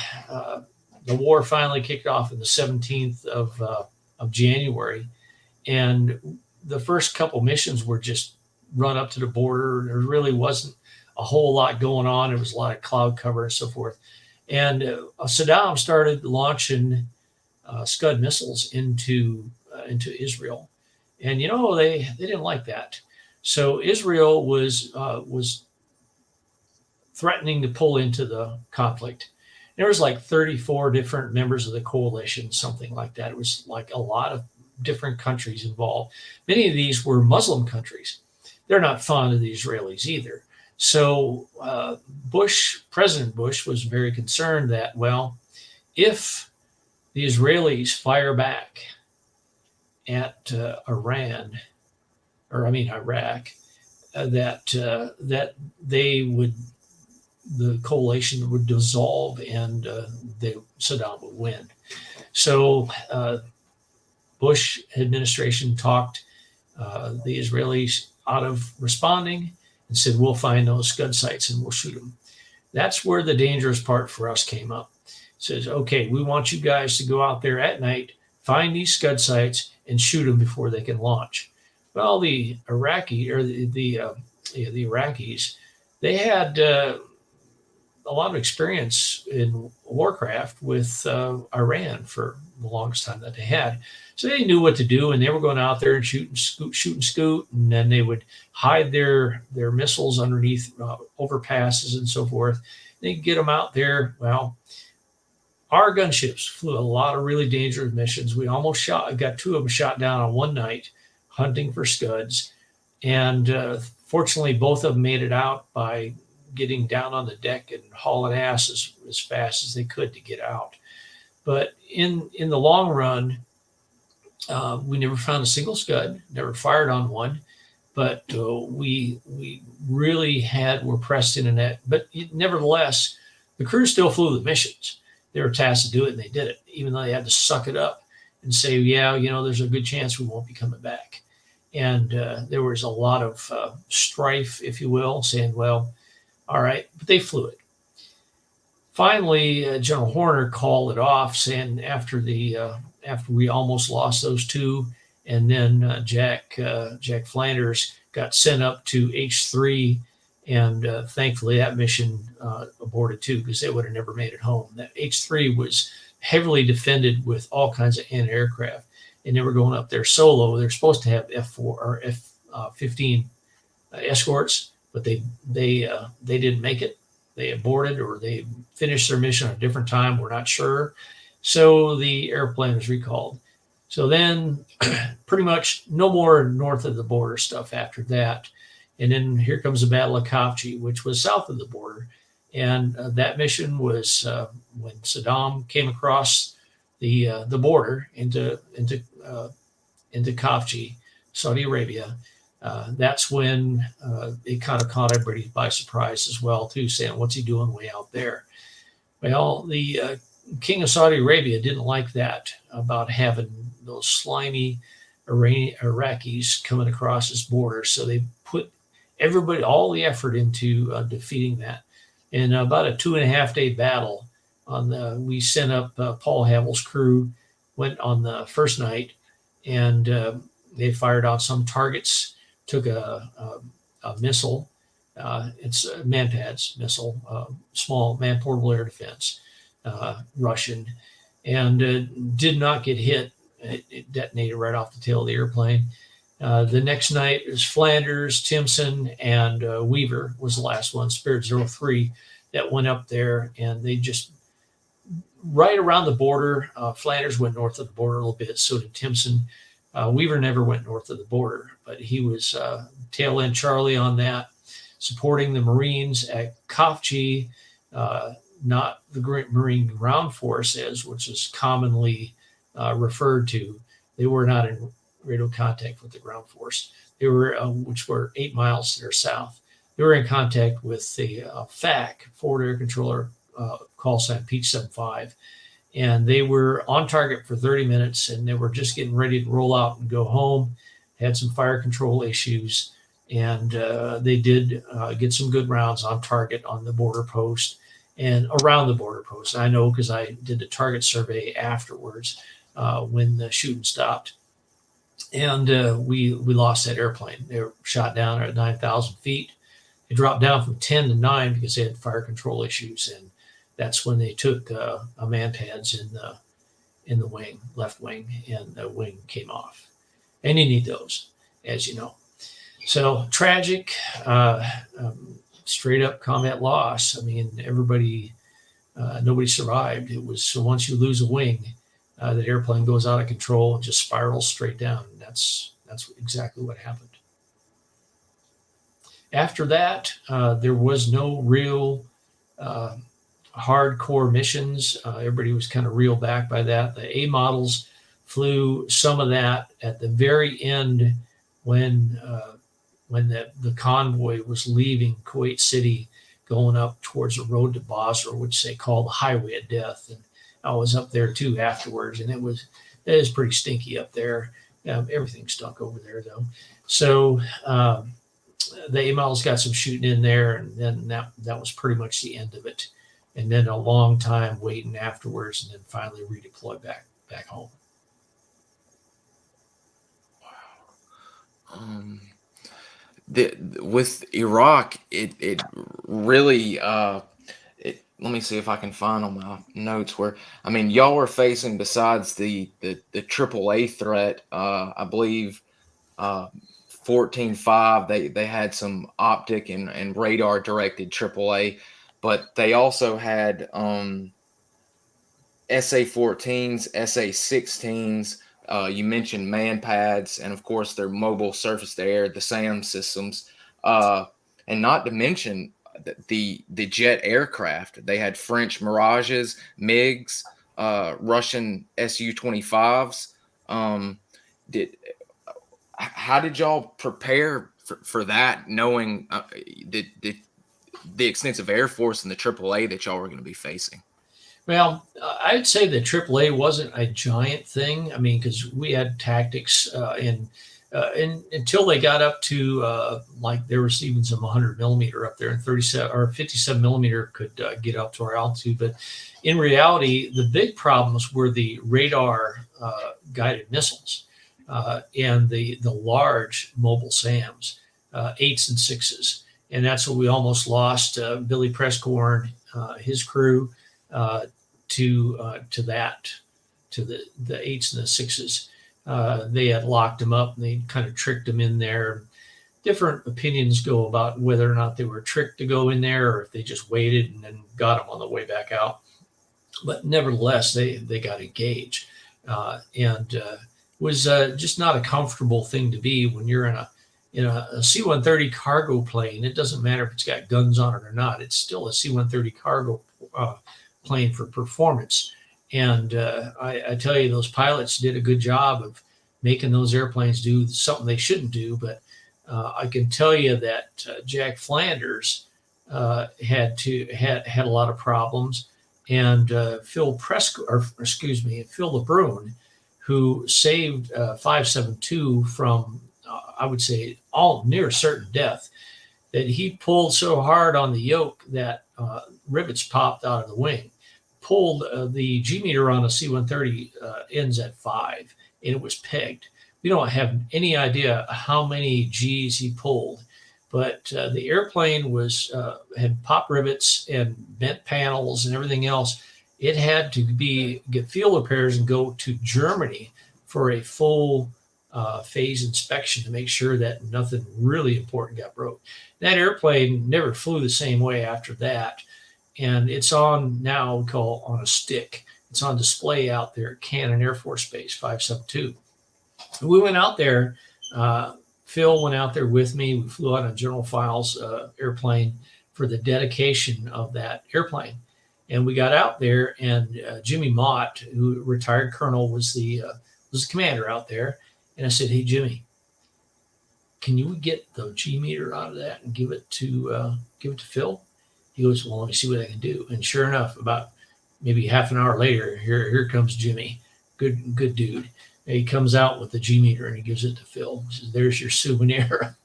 war finally kicked off on the 17th of January, and the first couple missions were just run up to the border. There really wasn't a whole lot going on. There was a lot of cloud cover and so forth. And Saddam started launching Scud missiles into Israel, and they didn't like that. So Israel was threatening to pull into the conflict. There was like 34 different members of the coalition, something like that. It was like a lot of different countries involved. Many of these were Muslim countries. They're not fond of the Israelis either. So President Bush was very concerned that, well, if the Israelis fire back at Iraq, that the coalition would dissolve, and Saddam would win. So Bush administration talked the Israelis out of responding and said, we'll find those scud sites and we'll shoot them. That's where the dangerous part for us came up. It says, okay, we want you guys to go out there at night, find these scud sites, and shoot them before they can launch. Well, the Iraqis, they had a lot of experience in warcraft with Iran for the longest time that they had. So they knew what to do, and they were going out there and shoot and scoot, and then they would hide their missiles underneath overpasses and so forth. They'd get them out there. Well, our gunships flew a lot of really dangerous missions. We almost got two of them shot down on one night hunting for scuds, and fortunately both of them made it out by getting down on the deck and hauling ass as fast as they could to get out. But in the long run, we never found a single scud, never fired on one, but we really were pressed in a net. But nevertheless, the crew still flew the missions. They were tasked to do it, and they did it, even though they had to suck it up and say, yeah, there's a good chance we won't be coming back. And there was a lot of strife, if you will, saying, well, all right, but they flew it. Finally, General Horner called it off, saying after we almost lost those two, and then Jack Flanders got sent up to H3, and thankfully that mission aborted too, because they would have never made it home. That H3 was heavily defended with all kinds of anti-aircraft, and they were going up there solo. They're supposed to have F4 or F-15 escorts, but they didn't make it. They aborted, or they finished their mission at a different time. We're not sure. So the airplane was recalled. So then pretty much no more north of the border stuff after that. And then here comes the Battle of Khafji, which was south of the border. And that mission was when Saddam came across the border into Khafji, Saudi Arabia. That's when it kind of caught everybody by surprise as well, too, saying, what's he doing way out there? Well, the King of Saudi Arabia didn't like that, about having those slimy Iraqis coming across his border. So they put all the effort into defeating that. In about a 2.5 day battle, we sent up Paul Havel's crew, went on the first night, and they fired out some targets, took a missile. It's a Manpads missile, small man-portable air defense, Russian, and did not get hit. It detonated right off the tail of the airplane. The next night it was Flanders, Timpson, and Weaver was the last one, Spirit 03, that went up there, and they just right around the border. Flanders went north of the border a little bit, so did Timpson. Weaver never went north of the border, but he was tail end Charlie on that, supporting the Marines at Kofji, not the Marine Ground Forces, which is commonly referred to. They were not in radio contact with the ground force. They were, which were 8 miles to their south. They were in contact with the FAC, Forward Air Controller, call sign Pt.2, and they were on target for 30 minutes, and they were just getting ready to roll out and go home. Had some fire control issues, and they did get some good rounds on target on the border post and around the border post. I know because I did the target survey afterwards when the shooting stopped. And we lost that airplane. They were shot down at 9,000 feet. It dropped down from 10 to 9 because they had fire control issues, and that's when they took man pads in the wing, left wing, and the wing came off. And you need those, as you know. So tragic, straight up combat loss. I mean, everybody, nobody survived. It was, so once you lose a wing, the airplane goes out of control and just spirals straight down. That's exactly what happened. After that, there was no real hardcore missions. Everybody was kind of reeled back by that. The A models flew some of that at the very end when the convoy was leaving Kuwait City, going up towards the road to Basra, which they call the Highway of Death. And I was up there too afterwards, and it is pretty stinky up there. Everything stunk over there though. So the A models got some shooting in there, and then that was pretty much the end of it. And then a long time waiting afterwards, and then finally redeployed back home. Wow. With Iraq, it really let me see if I can find on my notes where, I mean, y'all were facing, besides the AAA threat, I believe 14-5, they had some optic and radar directed AAA, but they also had SA-14s, SA-16s. You mentioned man pads, and of course their mobile surface to air, the SAM systems, and not to mention the jet aircraft. They had French Mirages, MiGs, Russian Su-25s. How did y'all prepare for that, knowing the extensive Air Force and the AAA that y'all were going to be facing? Well, I'd say the AAA wasn't a giant thing. I mean, because we had tactics, and until they got up to like there was even some 100 millimeter up there, and 37 or 57 millimeter could get up to our altitude. But in reality, the big problems were the radar guided missiles and the large mobile SAMs, 8s and 6s, and that's what we almost lost. Billy Prescorn, his crew. To the 8s and the 6s. They had locked them up, and they kind of tricked them in there. Different opinions go about whether or not they were tricked to go in there, or if they just waited and then got them on the way back out. But nevertheless, they got engaged, and was just not a comfortable thing to be when you're in a C-130 cargo plane. It doesn't matter if it's got guns on it or not. It's still a C-130 cargo plane for performance. And I tell you, those pilots did a good job of making those airplanes do something they shouldn't do. But I can tell you that Jack Flanders had a lot of problems, and Phil LeBrun, who saved 572 from I would say all near certain death, that he pulled so hard on the yoke that rivets popped out of the wing. Pulled the G meter on a C-130 ends at 5, and it was pegged. We don't have any idea how many G's he pulled, but the airplane had pop rivets and bent panels and everything else. It had to get field repairs and go to Germany for a full phase inspection to make sure that nothing really important got broke. That airplane never flew the same way after that. And it's on now, we call on a stick. It's on display out there at Cannon Air Force Base, 572. We went out there. Phil went out there with me. We flew out on General Files airplane for the dedication of that airplane. And we got out there, and Jimmy Mott, who retired colonel, was the commander out there. And I said, "Hey, Jimmy, can you get the G meter out of that and give it to Phil?" He goes, "Well, let me see what I can do." And sure enough, about maybe half an hour later, here comes Jimmy, good dude. And he comes out with the G meter and he gives it to Phil. He says, "There's your souvenir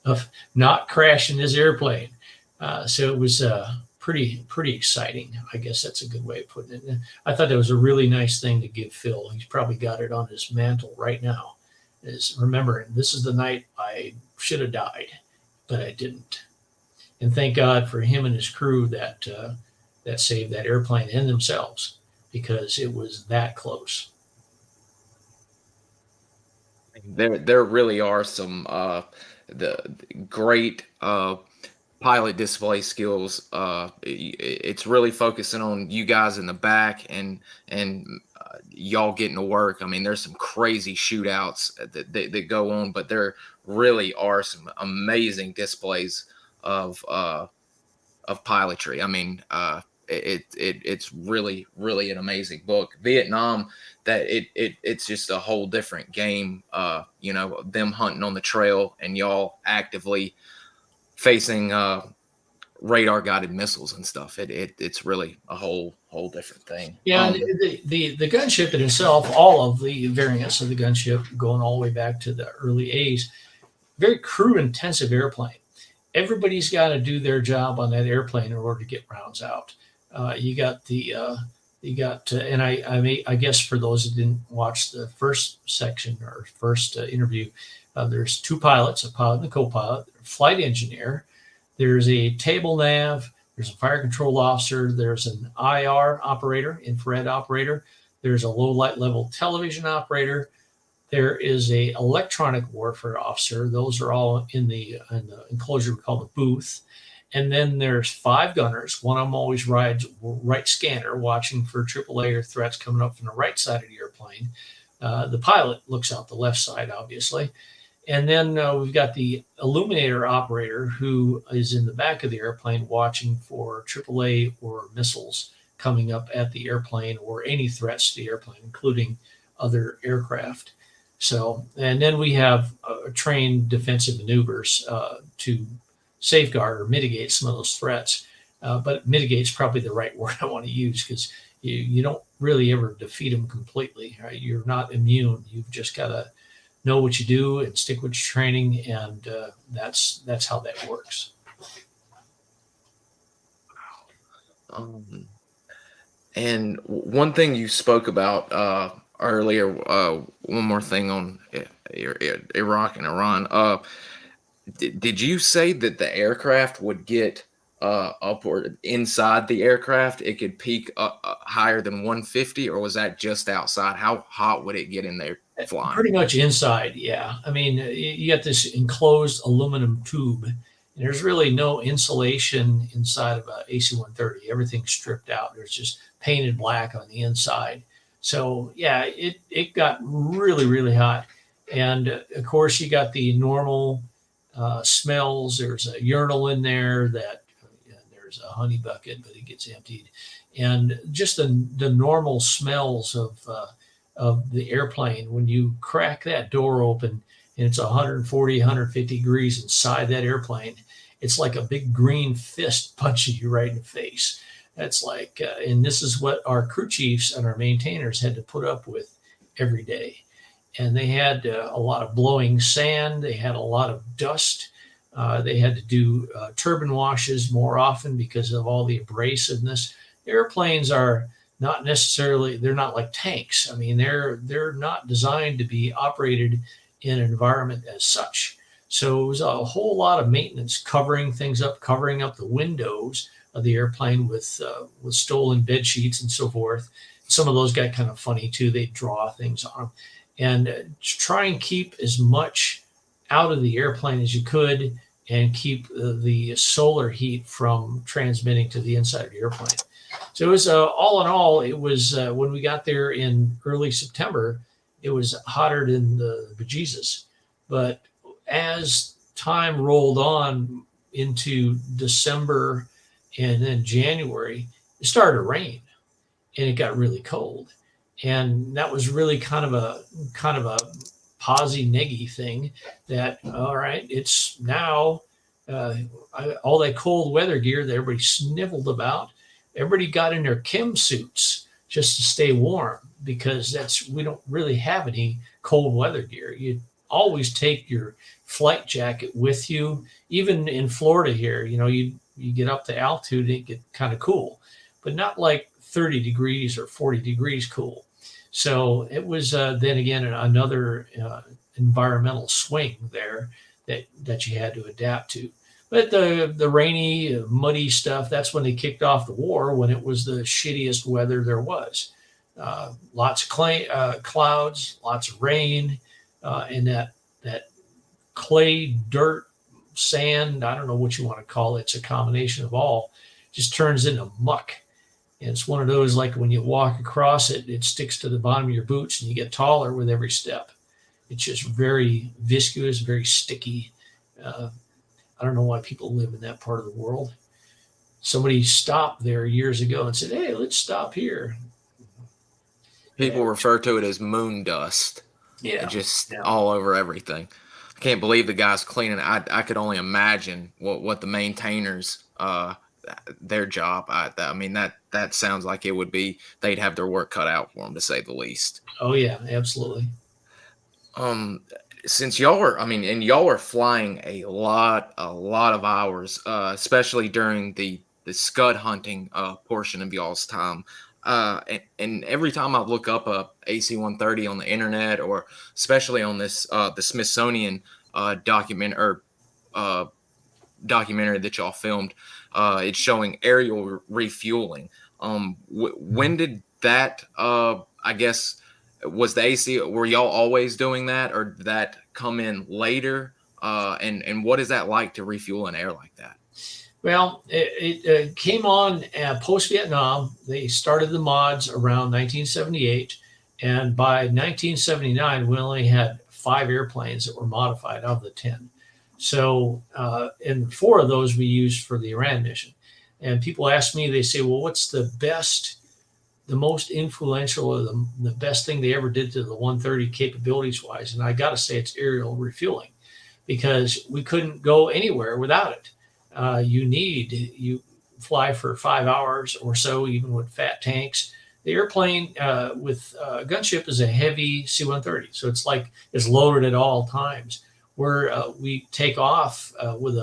of not crashing this airplane." So it was pretty exciting. I guess that's a good way of putting it. And I thought that was a really nice thing to give Phil. He's probably got it on his mantle right now. Is remembering this is the night I should have died, but I didn't. And thank God for him and his crew that saved that airplane and themselves, because it was that close. There really are some the great pilot display skills. It's really focusing on you guys in the back and y'all getting to work. I mean, there's some crazy shootouts that go on, but there really are some amazing displays of pilotry. I mean, it's really an amazing book. Vietnam, that it's just a whole different game. Them hunting on the trail and y'all actively facing radar guided missiles and stuff. It's really a whole different thing. Yeah, the gunship in itself, all of the variants of the gunship going all the way back to the early A's, very crew intensive airplane. Everybody's got to do their job on that airplane in order to get rounds out. And I guess for those who didn't watch the first section or first interview, there's two pilots, a pilot and a co-pilot, flight engineer. There's a table nav. There's a fire control officer. There's an IR operator, infrared operator. There's a low light level television operator. There is a electronic warfare officer. Those are all in the enclosure we call the booth. And then there's 5 gunners. One of them always rides right scanner, watching for AAA or threats coming up from the right side of the airplane. The pilot looks out the left side, obviously. And then we've got the illuminator operator, who is in the back of the airplane watching for AAA or missiles coming up at the airplane or any threats to the airplane, including other aircraft. So, and then we have trained defensive maneuvers to safeguard or mitigate some of those threats. But mitigate's probably the right word I want to use, because you don't really ever defeat them completely. Right? You're not immune. You've just got to know what you do and stick with your training, and that's how that works. And one thing you spoke about earlier, one more thing on Iraq and Iran. Did you say that the aircraft would get upward inside the aircraft? It could peak higher than 150, or was that just outside? How hot would it get in there flying? Pretty much inside, yeah. I mean, you got this enclosed aluminum tube, and there's really no insulation inside of a AC-130. Everything's stripped out. There's just painted black on the inside. So yeah, it got really hot. And of course, you got the normal smells. There's a urinal in there, there's a honey bucket, but it gets emptied. And just the normal smells of the airplane. When you crack that door open and it's 140, 150 degrees inside that airplane, it's like a big green fist punching you right in the face. That's like, and this is what our crew chiefs and our maintainers had to put up with every day. And they had a lot of blowing sand. They had a lot of dust. They had to do turbine washes more often because of all the abrasiveness. Airplanes are not necessarily, they're not like tanks. I mean, they're not designed to be operated in an environment as such. So it was a whole lot of maintenance, covering things up, covering up the windows of the airplane with stolen bed sheets and so forth. Some of those got kind of funny too. They draw things on them. And try and keep as much out of the airplane as you could, and keep the solar heat from transmitting to the inside of the airplane. So it was all in all, it was when we got there in early September, it was hotter than the bejesus. But as time rolled on into December and then January, it started to rain and it got really cold. And that was really kind of a posy neggy thing that, all right, it's now all that cold weather gear that everybody sniveled about, everybody got in their chem suits just to stay warm, because we don't really have any cold weather gear. You always take your flight jacket with you. Even in Florida here, you get up to altitude and it get kind of cool, but not like 30 degrees or 40 degrees cool. So it was then again another environmental swing there that you had to adapt to. But the rainy, muddy stuff, that's when they kicked off the war, when it was the shittiest weather there was. Lots of clouds, lots of rain, and that clay, dirt, sand, I don't know what you want to call it. It's a combination of all, just turns into muck. And it's one of those, like when you walk across it, it sticks to the bottom of your boots and you get taller with every step. It's just very viscous, very sticky. I don't know why people live in that part of the world. Somebody stopped there years ago and said, hey, let's stop here. People refer to it as moon dust. Yeah. Just all over everything. I can't believe the guys cleaning. I could only imagine what the maintainers, their job. I mean, that sounds like it would be, they'd have their work cut out for them, to say the least. Oh yeah, absolutely. Since y'all are flying a lot of hours, especially during the scud hunting portion of y'all's time. And every time I look up a AC-130 on the internet, or especially on this the Smithsonian documentary that y'all filmed, it's showing aerial refueling. When did that? I guess, was the AC? Were y'all always doing that, or did that come in later? And what is that like to refuel an air like that? Well, it came on post-Vietnam. They started the mods around 1978. And by 1979, we only had 5 airplanes that were modified out of the 10. So, and 4 of those we used for the Iran mission. And people ask me, they say, well, what's the most influential, or the best thing they ever did to the 130 capabilities-wise? And I got to say it's aerial refueling, because we couldn't go anywhere without it. You fly for 5 hours or so, even with fat tanks. The airplane with Gunship is a heavy C-130, so it's loaded at all times. Where we take off with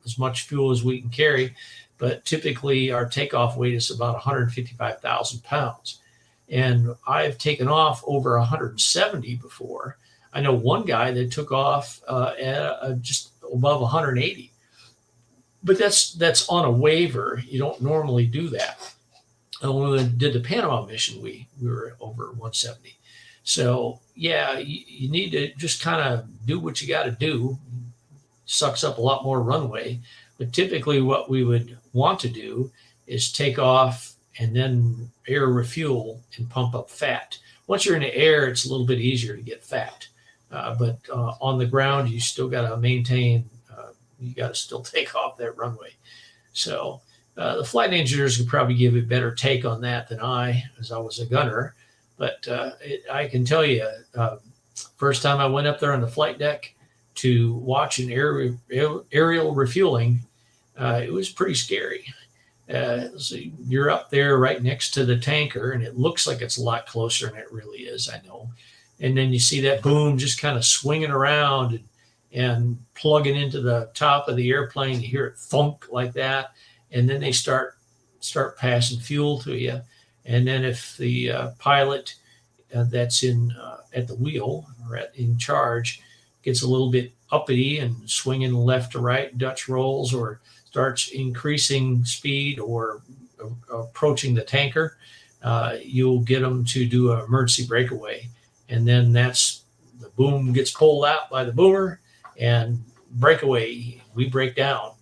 as much fuel as we can carry, but typically our takeoff weight is about 155,000 pounds. And I've taken off over 170 before. I know one guy that took off at just above 180. But that's on a waiver. You don't normally do that. And when we did the Panama mission, we were over 170. So yeah, you need to just kind of do what you got to do. Sucks up a lot more runway. But typically what we would want to do is take off and then air refuel and pump up fat. Once you're in the air, it's a little bit easier to get fat. But on the ground, you still got to maintain, you got to still take off that runway. So the flight engineers could probably give a better take on that than I, as I was a gunner. But I can tell you, first time I went up there on the flight deck to watch an aerial refueling, it was pretty scary. So you're up there right next to the tanker, and it looks like it's a lot closer than it really is, I know. And then you see that boom just kind of swinging around and plugging into the top of the airplane. You hear it thunk like that, and then they start passing fuel to you. And then if the pilot that's at the wheel or in charge gets a little bit uppity and swinging left to right, Dutch rolls, or starts increasing speed or approaching the tanker, you'll get them to do an emergency breakaway. And then that's the boom gets pulled out by the boomer and breakaway. We break down.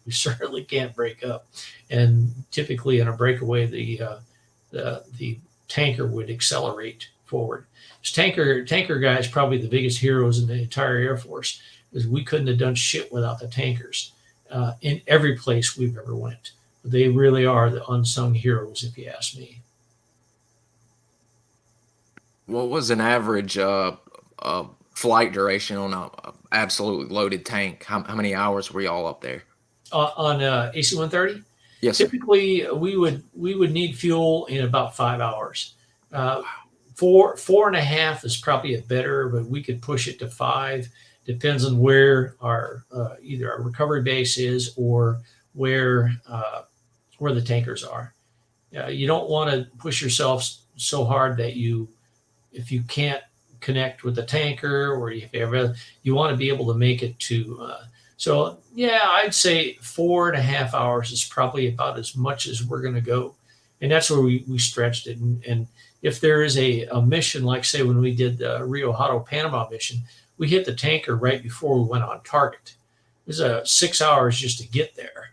We certainly can't break up. And typically in a breakaway, the tanker would accelerate forward. This tanker guy is probably the biggest heroes in the entire Air Force, because we couldn't have done shit without the tankers in every place we've ever went. They really are the unsung heroes, if you ask me. What was an average flight duration on a absolutely loaded tank? How many hours were y'all up there? On AC-130? Yes, sir. Typically, we would need fuel in about 5 hours. 4.5 is probably a better, but we could push it to 5. Depends on where our either our recovery base is or where the tankers are. You don't want to push yourself so hard that if you can't connect with the tanker, or if you want to be able to make it to. So yeah, I'd say 4.5 hours is probably about as much as we're going to go, and that's where we stretched it. And if there is a mission, like say when we did the Rio Hato Panama mission, we hit the tanker right before we went on target. It was 6 hours just to get there,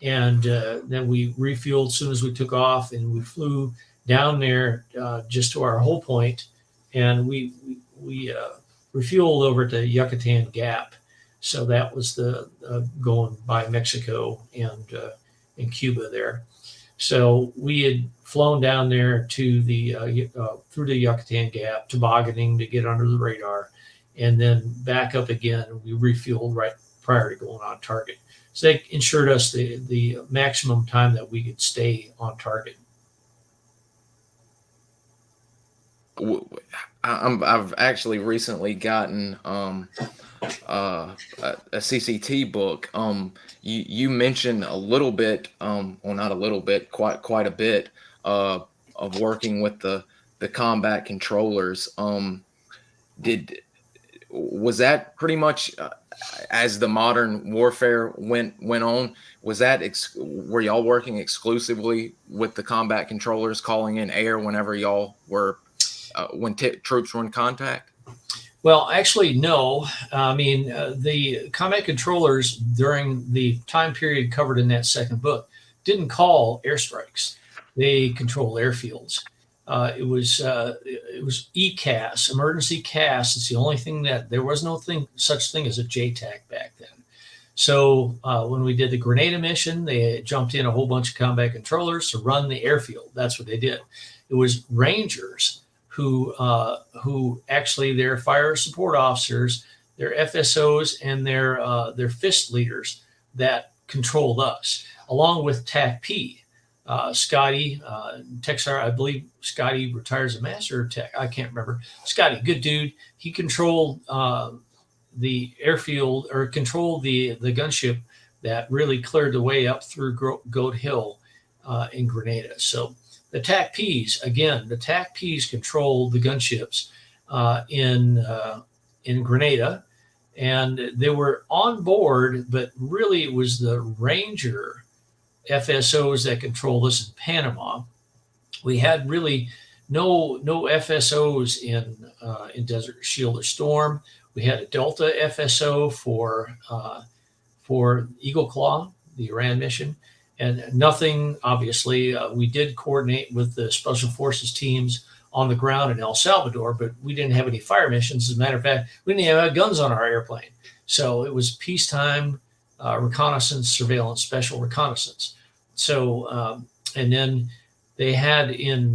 and then we refueled as soon as we took off, and we flew down there just to our whole point, and we refueled over to Yucatan Gap. So that was the going by Mexico and Cuba there. So we had flown down there to through the Yucatan Gap, tobogganing to get under the radar, and then back up again. We refueled right prior to going on target. So they ensured us the maximum time that we could stay on target. I've actually recently gotten a CCT book. You mentioned a little bit, well, not a little bit, quite a bit of working with the combat controllers. Was that pretty much as the modern warfare went on? Was that were y'all working exclusively with the combat controllers, calling in air whenever y'all were when troops were in contact? Well, actually, no. I mean, the combat controllers during the time period covered in that second book didn't call airstrikes. They controlled airfields. It was ECAS, emergency CAS. It's the only thing that there was such thing as a JTAC back then. So when we did the Grenada mission, they jumped in a whole bunch of combat controllers to run the airfield. That's what they did. It was Rangers who actually their fire support officers, their FSOs, and their FIST leaders that controlled us, along with TAC-P. Scotty, Texar, I believe Scotty retired as a master tech. I can't remember. Scotty, good dude. He controlled the airfield, or controlled the gunship that really cleared the way up through Goat Hill in Grenada. So the TAC-Ps, again, the TAC-Ps controlled the gunships in Grenada, and they were on board, but really it was the Ranger FSOs that controlled us in Panama. We had really no FSOs in Desert Shield or Storm. We had a Delta FSO for Eagle Claw, the Iran mission, and nothing. Obviously, we did coordinate with the Special Forces teams on the ground in El Salvador, but we didn't have any fire missions. As a matter of fact, we didn't even have guns on our airplane. So it was peacetime reconnaissance, surveillance, special reconnaissance. So, and then they had in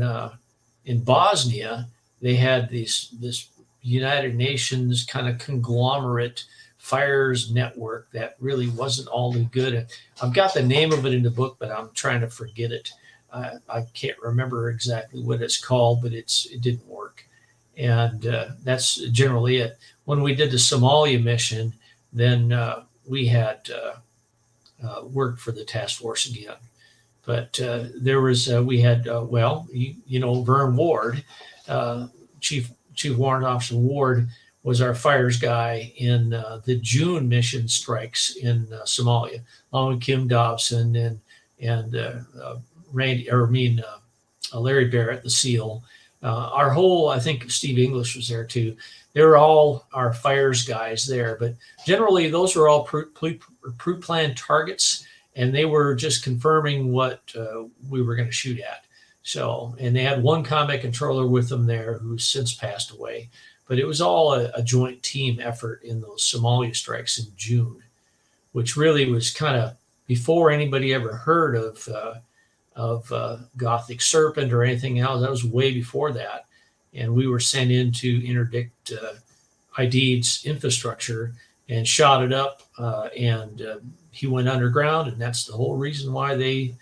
Bosnia, they had this United Nations kind of conglomerate fires network that really wasn't all too good. I've got the name of it in the book, but I'm trying to forget it. I can't remember exactly what it's called, but it didn't work. And that's generally it. When we did the Somalia mission, then we had worked for the task force again. But there was, we had, Vern Ward, Chief Warrant Officer Ward, was our fires guy in the June mission strikes in Somalia, along with Kim Dobson and Larry Barrett, the SEAL. Our whole, I think Steve English was there too. They were all our fires guys there, but generally those were all pre-planned targets, and they were just confirming what we were going to shoot at. So, and they had one combat controller with them there who's since passed away, but it was all a joint team effort in those Somalia strikes in June, which really was kind of before anybody ever heard of Gothic Serpent or anything else. That was way before that. And we were sent in to interdict Aidid's infrastructure and shot it up. And he went underground, and that's the whole reason why they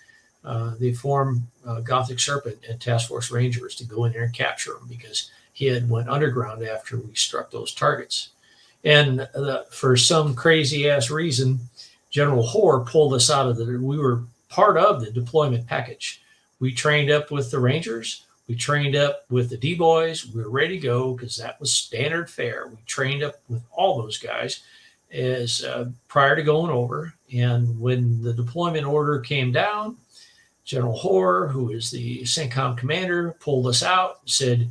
formed Gothic Serpent and Task Force Rangers, to go in there and capture him, because he had went underground after we struck those targets. And for some crazy ass reason, General Hoare pulled us out of we were part of the deployment package. We trained up with the Rangers. We trained up with the D-boys. We were ready to go because that was standard fare. We trained up with all those guys as prior to going over. And when the deployment order came down, General Hoare, who is the CENTCOM commander, pulled us out and said,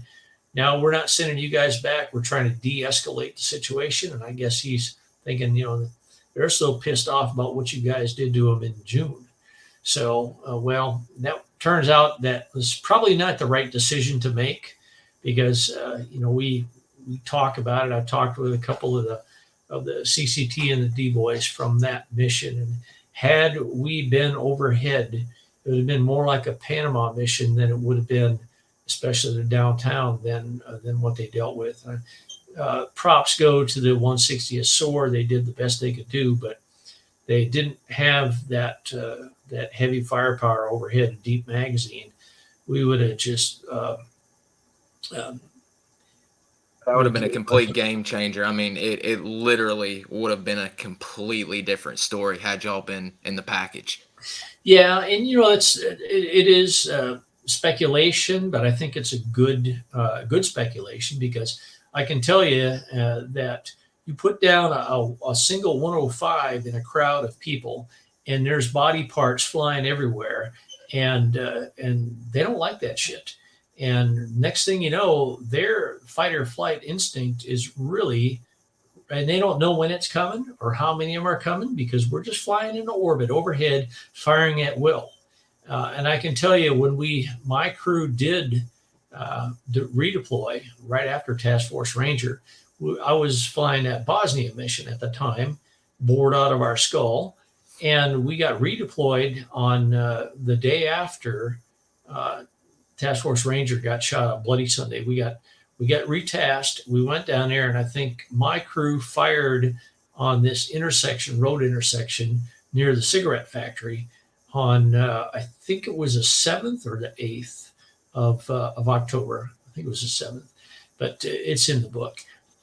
now we're not sending you guys back. We're trying to de-escalate the situation. And I guess he's thinking, they're so pissed off about what you guys did to them in June. So, well, that turns out that was probably not the right decision to make, because, we talk about it. I talked with a couple of the CCT and the D-boys from that mission. And had we been overhead, it would have been more like a Panama mission than it would have been, especially the downtown, than what they dealt with. Props go to the 160th SOAR. They did the best they could do, but they didn't have that heavy firepower overhead, a deep magazine. We would have just that would have been a complete game changer. I mean, it literally would have been a completely different story had y'all been in the package. Yeah, and it is speculation, but I think it's a good speculation, because I can tell you that you put down a single 105 in a crowd of people, and there's body parts flying everywhere, and they don't like that shit. And next thing you know, their fight or flight instinct is really, and they don't know when it's coming or how many of them are coming, because we're just flying into orbit overhead, firing at will. And I can tell you, when my crew did redeploy right after Task Force Ranger, I was flying that Bosnia mission at the time, bored out of our skull, and we got redeployed on the day after Task Force Ranger got shot on Bloody Sunday. We got retasked. We went down there, and I think my crew fired on this road intersection near the cigarette factory on I think it was the 7th or the 8th of October. I think it was the 7th, but it's in the book.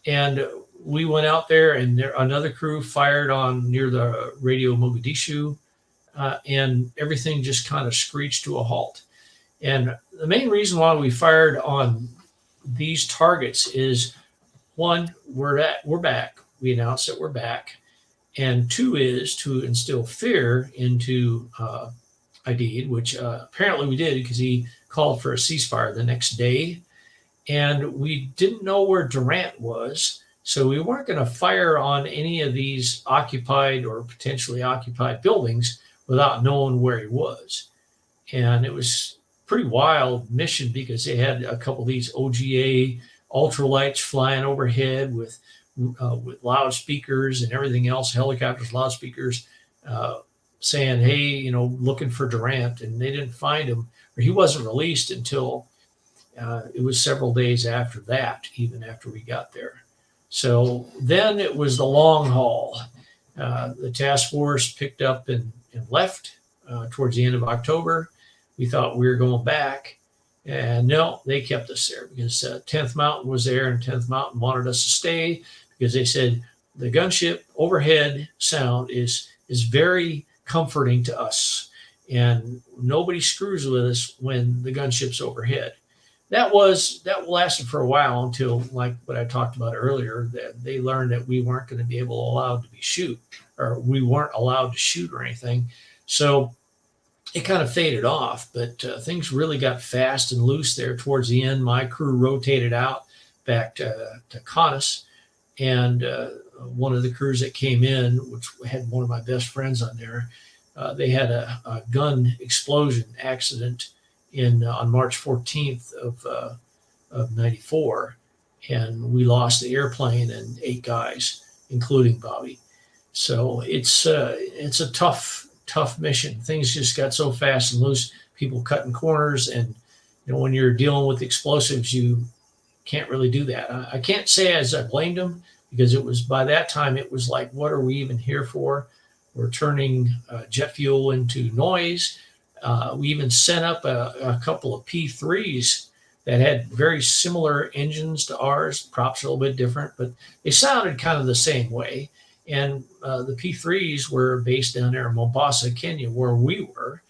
And we went out there, and another crew fired on near the Radio Mogadishu, and everything just kind of screeched to a halt. And the main reason why we fired on these targets is, one, we're back. We announced that we're back. And two is to instill fear into Aidid, which apparently we did, because he called for a ceasefire the next day. And we didn't know where Durant was, so we weren't going to fire on any of these occupied or potentially occupied buildings without knowing where he was. And it was pretty wild mission, because they had a couple of these OGA ultralights flying overhead with loudspeakers and everything else, helicopters, loudspeakers, saying, hey, looking for Durant. And they didn't find him, or he wasn't released until it was several days after that, even after we got there. So then it was the long haul. The task force picked up and left towards the end of October. We thought we were going back, and no, they kept us there, because 10th Mountain was there, and 10th Mountain wanted us to stay, because they said the gunship overhead sound is very comforting to us, and nobody screws with us when the gunship's overhead. That lasted for a while, until, like what I talked about earlier, that they learned that we weren't going to be allowed to shoot or anything. So it kind of faded off, but things really got fast and loose there towards the end. My crew rotated out back to Canas, and one of the crews that came in, which had one of my best friends on there, they had a gun explosion accident on March 14th of 94, and we lost the airplane and 8 guys, including Bobby. So it's a tough mission. Things just got so fast and loose. People cutting corners, and when you're dealing with explosives, you can't really do that. I can't say as I blamed them, because it was, by that time, it was like, what are we even here for? We're turning jet fuel into noise. We even sent up a couple of P3s that had very similar engines to ours. Props are a little bit different, but they sounded kind of the same way. And the P3s were based down there in Mombasa, Kenya, where we were.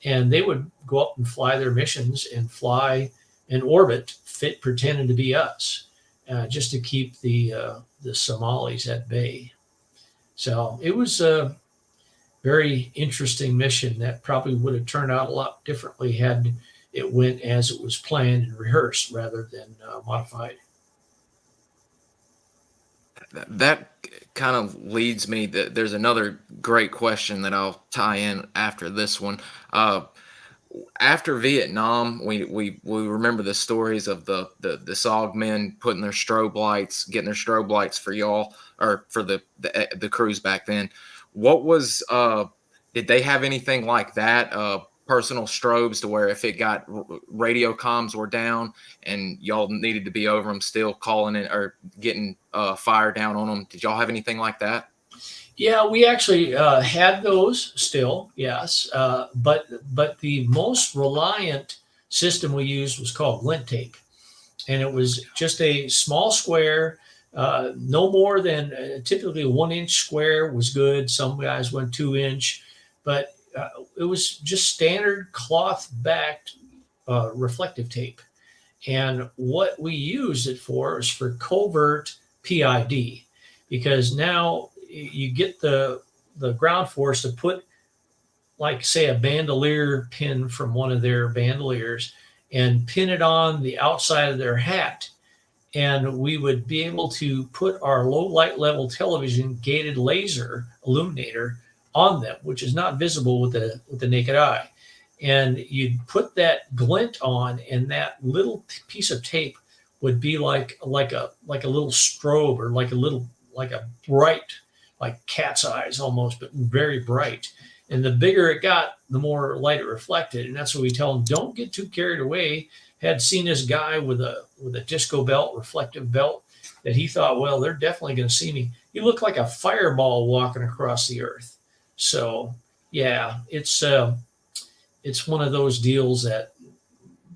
And they would go up and fly their missions and fly in orbit, pretending to be us, just to keep the Somalis at bay. So it was a very interesting mission that probably would have turned out a lot differently had it went as it was planned and rehearsed rather than modified. That kind of leads me that there's another great question that I'll tie in after this one. After Vietnam, we remember the stories of the SOG men putting their strobe lights, getting their strobe lights for y'all, or for the crews back then. What was did they have anything like that? Personal strobes to where if it got radio comms were down and y'all needed to be over them, still calling it or getting fire down on them. Did y'all have anything like that? Yeah, we actually had those still, yes. But the most reliant system we used was called glint tape. And it was just a small square, no more than typically a 1-inch square was good. Some guys went 2-inch, but it was just standard cloth-backed reflective tape. And what we used it for is for covert PID, because now you get the ground force to put, like, say, a bandolier pin from one of their bandoliers and pin it on the outside of their hat. And we would be able to put our low light level television gated laser illuminator on them, which is not visible with the naked eye. And you'd put that glint on, and that little piece of tape would be like a little strobe, or like a bright, like cat's eyes almost, but very bright. And the bigger it got, the more light it reflected. And that's what we tell them: don't get too carried away. Had seen this guy with a disco belt, reflective belt, that he thought, well, they're definitely going to see me. He looked like a fireball walking across the earth. So yeah, it's one of those deals that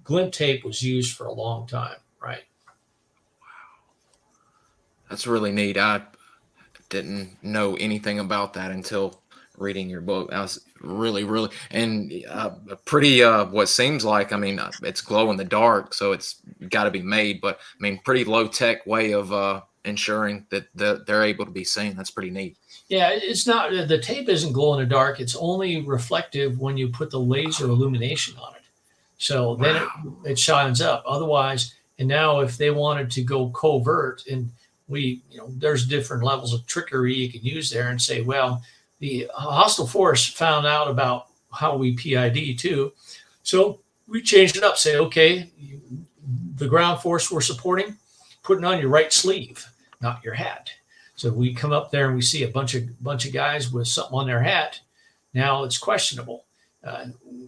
glint tape was used for a long time, right? Wow, that's really neat. I didn't know anything about that until reading your book. That was really and pretty what seems like, I mean, it's glow in the dark, so it's got to be made, but I mean, pretty low tech way of ensuring that they're able to be seen. That's pretty neat. Yeah, it's not, the tape isn't glow in the dark. It's only reflective when you put the laser illumination on it. So then it shines up. Otherwise, and now if they wanted to go covert, and there's different levels of trickery you can use there, and say, well, the hostile force found out about how we PID too. So we changed it up, say, okay, the ground force we're supporting, putting on your right sleeve, not your hat. So we come up there and we see a bunch of guys with something on their hat. Now it's questionable.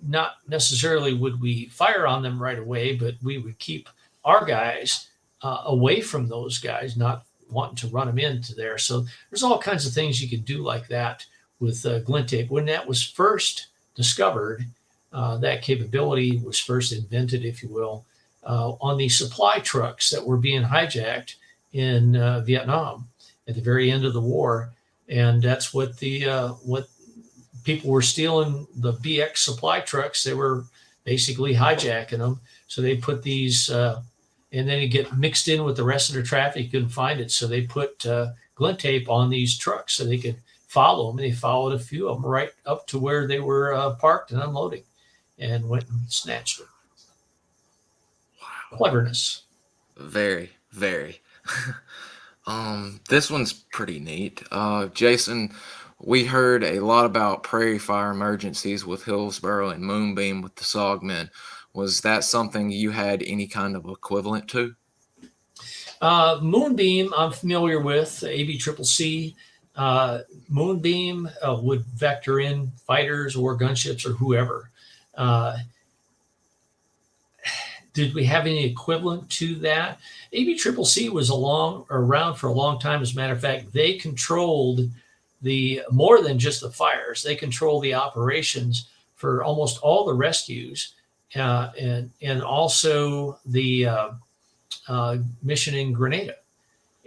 Not necessarily would we fire on them right away, but we would keep our guys away from those guys, not wanting to run them into there. So there's all kinds of things you can do like that with glint tape. When that was first discovered, that capability was first invented, if you will, on the supply trucks that were being hijacked in Vietnam at the very end of the war. And that's what what people were stealing, the BX supply trucks. They were basically hijacking them. So they put these, and then it get mixed in with the rest of the traffic. You couldn't find it. So they put glint tape on these trucks so they could follow them. And they followed a few of them right up to where they were parked and unloading, and went and snatched them. Wow. Cleverness. Very. This one's pretty neat. Jason, We heard a lot about prairie fire emergencies with Hillsborough and Moonbeam with the SOG men. Was that something you had any kind of equivalent to? Moonbeam, I'm familiar with, ABCCC. Moonbeam would vector in fighters or gunships or whoever. Did we have any equivalent to that? ABCCC was around for a long time. As a matter of fact, they controlled more than just the fires. They controlled the operations for almost all the rescues, and also the mission in Grenada.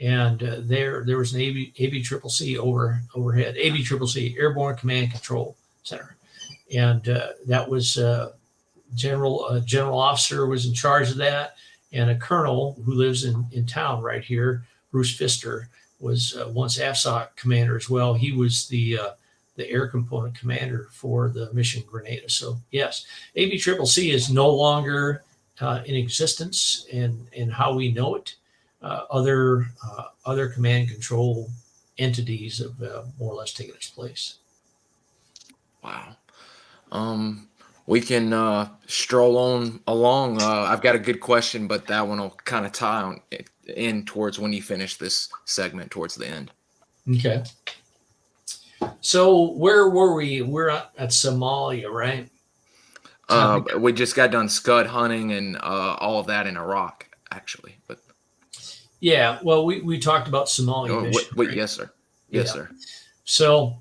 And there was an ABCCC overhead, ABCCC, Airborne Command Control Center, and that was a general officer was in charge of that, and a colonel who lives in town right here, Bruce Pfister, was once AFSOC commander as well. He was the air component commander for the mission Grenada. So yes, ABCCC is no longer in existence in how we know it. Other command control entities have more or less taken its place. Wow. We can stroll on along. I've got a good question, but that one will kind of tie on in towards when you finish this segment towards the end. Okay. So where were we? We're at Somalia, right? We just got done scud hunting and all of that in Iraq, actually. But yeah, well, we talked about Somalia mission, right? Yes, sir. Yes, sir. So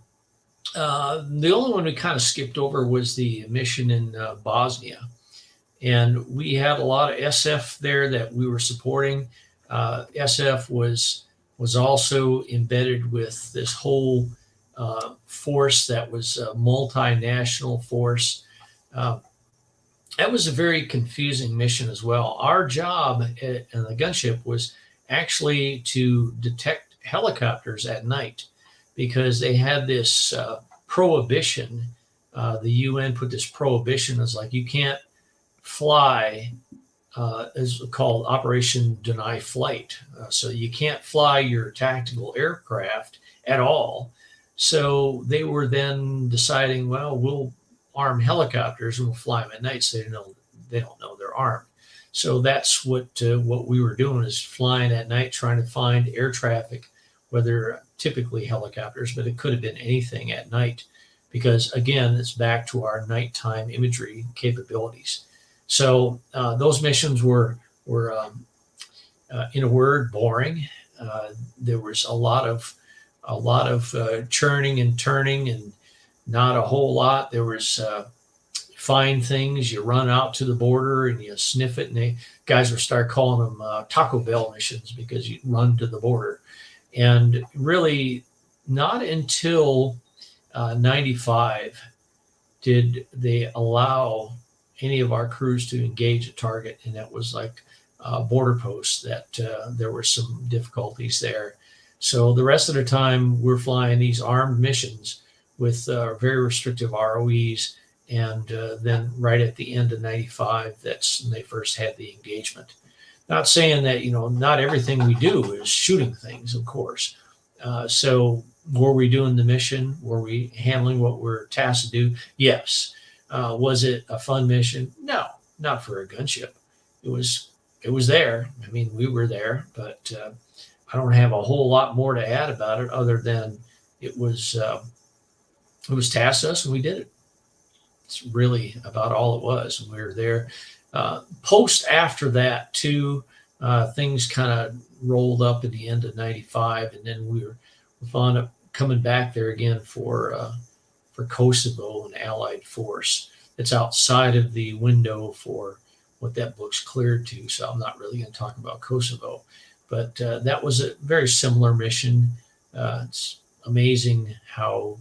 the only one we kind of skipped over was the mission in Bosnia, and we had a lot of SF there that we were supporting. SF was also embedded with this whole force that was a multinational force. That was a very confusing mission as well. Our job in the gunship was actually to detect helicopters at night, because they had this prohibition. The UN put this prohibition as like, you can't fly, is called Operation Deny Flight. So you can't fly your tactical aircraft at all. So they were then deciding, well, we'll arm helicopters and we'll fly them at night, so they don't know they're armed. So that's what we were doing, is flying at night, trying to find air traffic, whether typically helicopters, but it could have been anything at night, because again, it's back to our nighttime imagery capabilities. So those missions were in a word, boring. There was a lot of churning and turning, and not a whole lot. There was find things. You run out to the border and you sniff it, and guys would start calling them Taco Bell missions, because you run to the border. And really, not until 95 did they allow any of our crews to engage a target, and that was like border posts that there were some difficulties there. So the rest of the time, we're flying these armed missions with very restrictive ROEs, and then right at the end of 95, that's when they first had the engagement. Not saying that, not everything we do is shooting things, of course. So were we doing the mission? Were we handling what we're tasked to do? Yes. Was it a fun mission? No, not for a gunship. It was there. I mean, we were there, but I don't have a whole lot more to add about it, other than it was tasked us and we did it. It's really about all it was. And we were there. Post after that too, things kind of rolled up at the end of 95, and then we wound up coming back there again for Kosovo, an allied force that's outside of the window for what that book's cleared to. So I'm not really going to talk about Kosovo, but that was a very similar mission. It's amazing how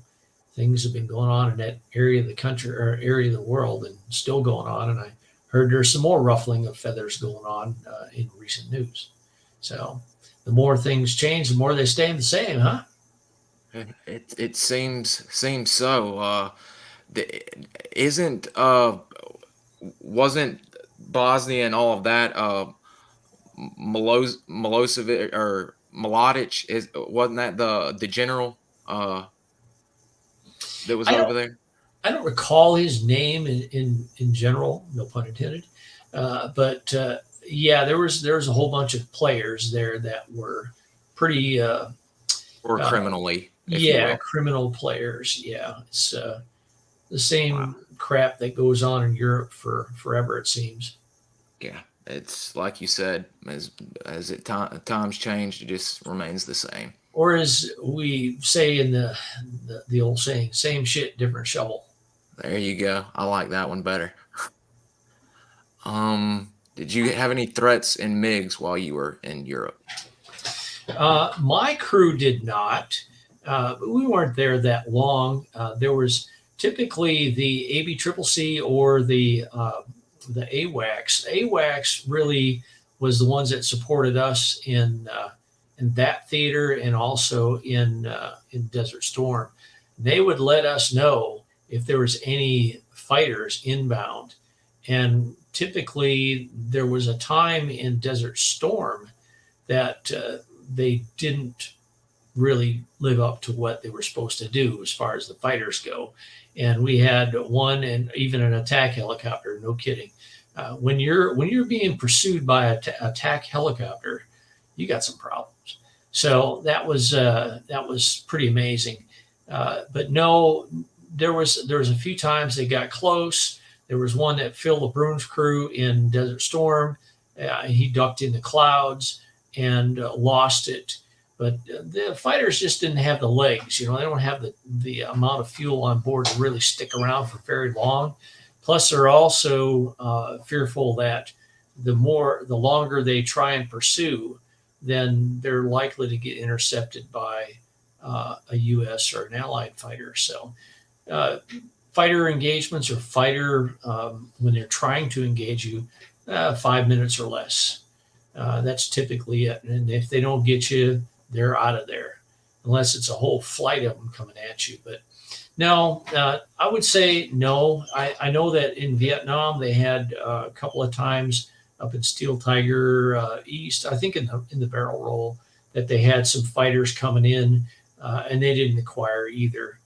things have been going on in that area of the country, or area of the world, and still going on. And I heard there's some more ruffling of feathers going on in recent news. So the more things change, the more they stay the same, huh? It seems so. Wasn't Bosnia and all of that Milosevic or Mladic? Wasn't that the general? that was I over don't there? I don't recall his name in general, no pun intended. But yeah, there was a whole bunch of players there that were pretty Or uh, criminally, if you yeah, will? criminal players. Yeah, it's the Wow. same crap that goes on in Europe for forever, it seems. Yeah, it's like you said, as times change, it just remains the same. Or as we say in the old saying, same shit, different shovel. There you go. I like that one better. Did you have any threats in MiGs while you were in Europe? My crew did not, but we weren't there that long. There was typically the ABCCC or the AWACS. AWACS really was the ones that supported us in that theater and also in Desert Storm. They would let us know if there was any fighters inbound, and typically there was a time in Desert Storm that they didn't really live up to what they were supposed to do as far as the fighters go. And we had one and even an attack helicopter. No kidding. When you're being pursued by an attack helicopter, you got some problems. So that was pretty amazing. But no, there was a few times they got close. There was one that Phil LeBrun's crew in Desert Storm. He ducked in the clouds and lost it. But the fighters just didn't have the legs. They don't have the amount of fuel on board to really stick around for very long. Plus, they're also fearful that the longer they try and pursue, then they're likely to get intercepted by a U.S. or an allied fighter. So, fighter engagements or fighter when they're trying to engage you, 5 minutes or less. That's typically it. And if they don't get you, they're out of there, unless it's a whole flight of them coming at you. But no, I would say no. I know that in Vietnam they had a couple of times up in Steel Tiger East, I think in the barrel roll, that they had some fighters coming in, and they didn't acquire either.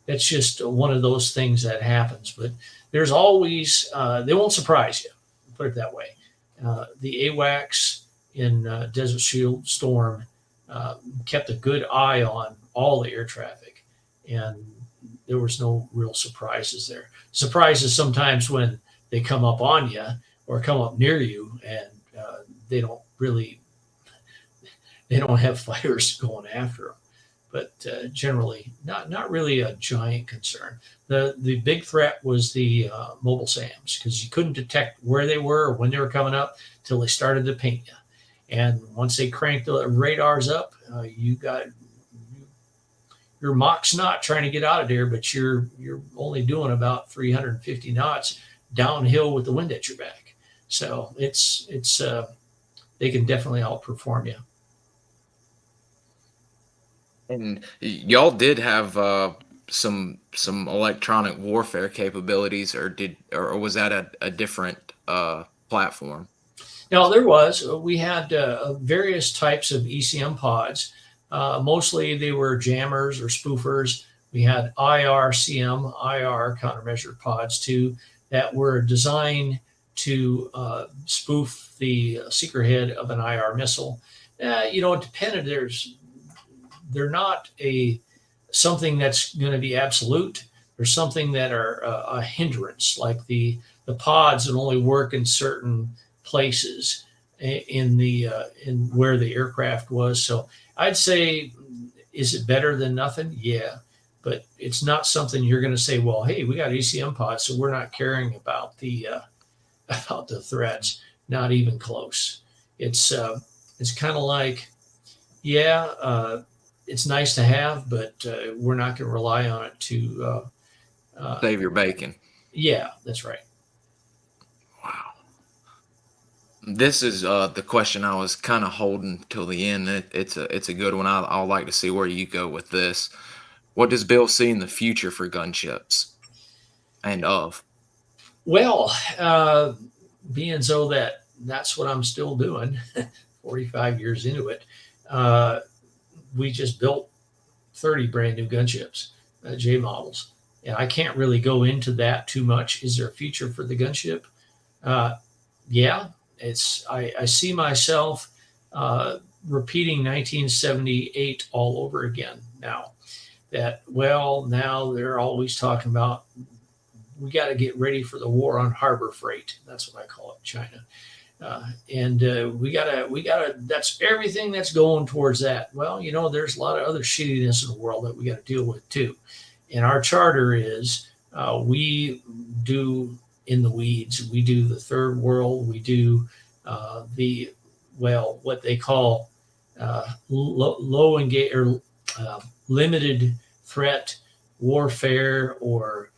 It's just one of those things that happens. But there's always they won't surprise you. Put it that way. The AWACS in Desert Shield Storm kept a good eye on all the air traffic, and there was no real surprises there. Surprises sometimes when they come up on you or come up near you, and they don't have fighters going after them. But generally, not really a giant concern. The big threat was the mobile SAMs, because you couldn't detect where they were or when they were coming up till they started to paint you. And once they cranked the radars up, your Mach's not trying to get out of there, but you're only doing about 350 knots downhill with the wind at your back. So it's they can definitely outperform you. And y'all did have some electronic warfare capabilities, or was that a different platform? Now, we had various types of ECM pods. Mostly they were jammers or spoofers. We had IRCM, IR countermeasure pods too, that were designed to spoof the seeker head of an IR missile. It depended. They're not something that's going to be absolute. There's something that are a hindrance, like the pods that only work in certain places in where the aircraft was. So I'd say, is it better than nothing? Yeah, but it's not something you're going to say, well, hey, we got ECM pods, so we're not caring about the threats. Not even close. It's kind of like, yeah, it's nice to have, but we're not going to rely on it to Save your bacon. Yeah, that's right. Wow. This is the question I was kind of holding till the end. It's a good one. I'd like to see where you go with this. What does Bill see in the future for gunships and of? Well, being so that's what I'm still doing, 45 years into it, we just built 30 brand new gunships. J models. And I can't really go into that too much. Is there a future for the gunship? Yeah, I see myself repeating 1978 all over again now. Now they're always talking about we got to get ready for the war on harbor freight. That's what I call it, China. We gotta, that's everything that's going towards that. Well, there's a lot of other shittiness in the world that we got to deal with too. And our charter is we do in the weeds. We do the third world. We do what they call low engage or limited threat warfare, or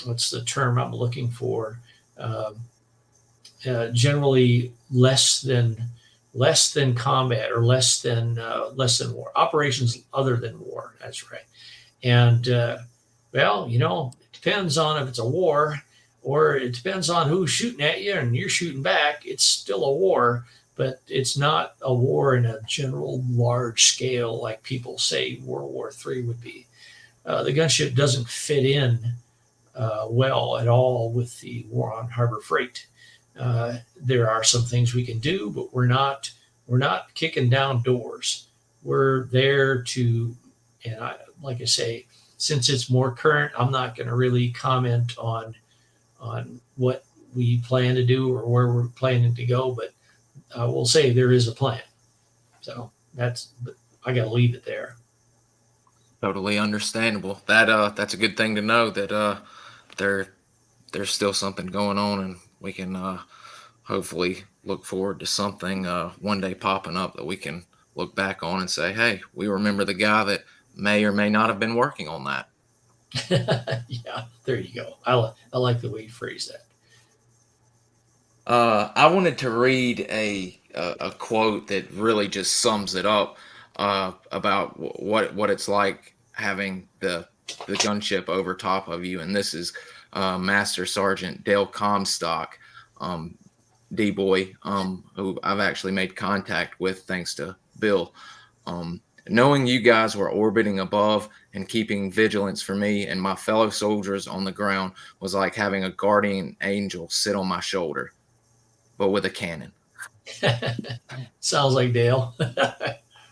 what's the term I'm looking for? Generally less than combat, or less than war operations other than war. That's right. And it depends on if it's a war, or it depends on who's shooting at you and you're shooting back. It's still a war, but it's not a war in a general large scale like people say World War III would be. The gunship doesn't fit in well at all with the war on harbor freight. There are some things we can do, but we're not kicking down doors. We're there to, and like I say, since it's more current, I'm not going to really comment on what we plan to do or where we're planning to go, but I will say there is a plan. So I got to leave it there. Totally understandable. That's a good thing to know, that there's still something going on, and we can hopefully look forward to something one day popping up that we can look back on and say, hey, we remember the guy that may or may not have been working on that. Yeah, there you go. I like the way you phrase that. I wanted to read a quote that really just sums it up about what it's like having the gunship over top of you, and this is Master Sergeant Dale Comstock, D-Boy, who I've actually made contact with thanks to Bill. Knowing you guys were orbiting above and keeping vigilance for me and my fellow soldiers on the ground was like having a guardian angel sit on my shoulder, but with a cannon. Sounds like Dale.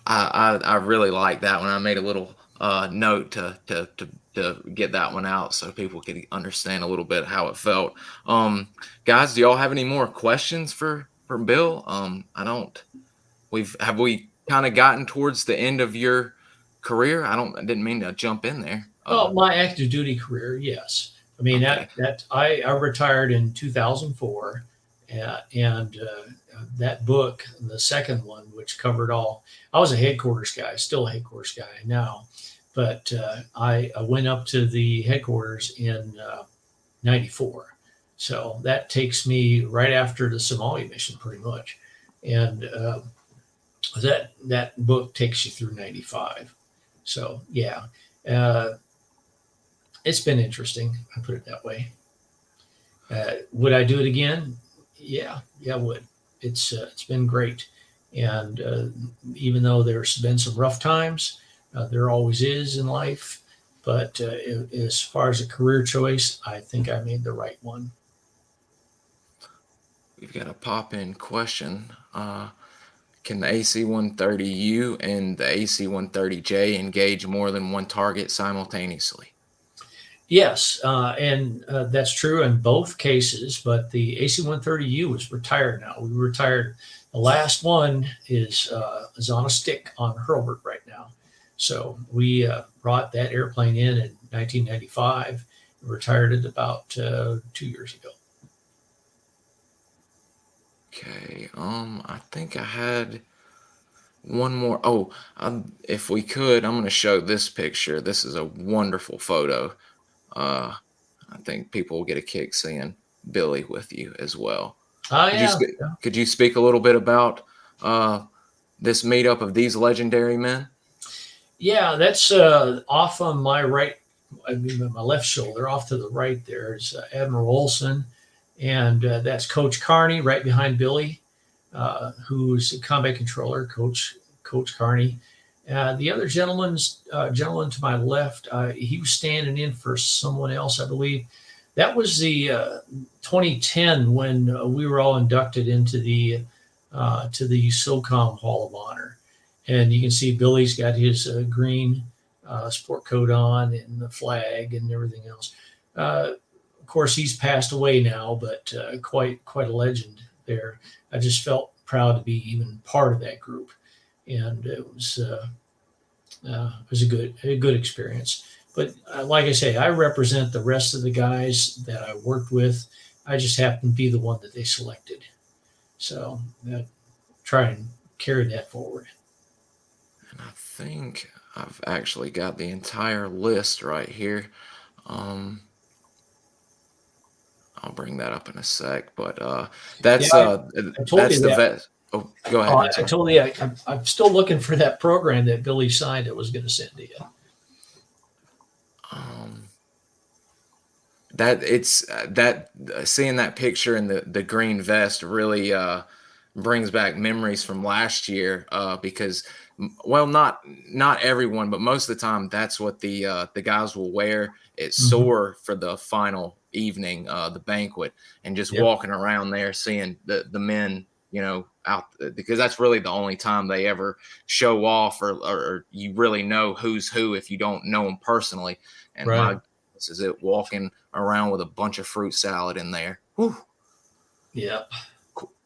I really like that one. I made a little note to get that one out so people could understand a little bit how it felt. Guys, do y'all have any more questions for Bill? I don't. Have we kind of gotten towards the end of your career? I didn't mean to jump in there. Oh, my active duty career, yes. I mean, okay. I retired in 2004, and that book, the second one, which covered all, I was a headquarters guy, still a headquarters guy now, but I went up to the headquarters in 94. So that takes me right after the Somalia mission, pretty much. And that book takes you through 95. So yeah, it's been interesting. I put it that way. Would I do it again? Yeah, I would. It's been great. And even though there's been some rough times, there always is in life. But as far as a career choice, I think I made the right one. We've got a pop-in question. Can the AC-130U and the AC-130J engage more than one target simultaneously? Yes, and that's true in both cases, but the AC-130U is retired now. We retired. The last one is on a stick on Hurlburt right now. So we brought that airplane in 1995 and retired it about 2 years ago. Okay, I think I had one more. Oh, if we could, I'm going to show this picture. This is a wonderful photo. I think people will get a kick seeing Billy with you as well. Could you speak a little bit about this meetup of these legendary men? Yeah, that's off on my right, I mean, my left shoulder, off to the right there is Admiral Olson, and that's Coach Carney right behind Billy, who's a combat controller, Coach Carney. The other gentleman to my left, he was standing in for someone else, I believe. That was the 2010 when we were all inducted into the SOCOM Hall of Honor, and you can see Billy's got his green sport coat on and the flag and everything else. Of course, he's passed away now, but quite a legend there. I just felt proud to be even part of that group, and it was a good experience. But like I say, I represent the rest of the guys that I worked with. I just happen to be the one that they selected, so try and carry that forward. And I think I've actually got the entire list right here. I'll bring that up in a sec, but that's I told that's you the that. vet. Oh, go ahead. I told you I'm still looking for that program that Billy signed that was going to send to you. Seeing that picture in the green vest really brings back memories from last year, because not everyone, but most of the time that's what the guys will wear. It's sore for the final evening, the banquet, and just walking around there seeing the men, out, because that's really the only time they ever show off, or you really know who's who if you don't know them personally. And my goodness, is it walking around with a bunch of fruit salad in there. Whew. Yeah.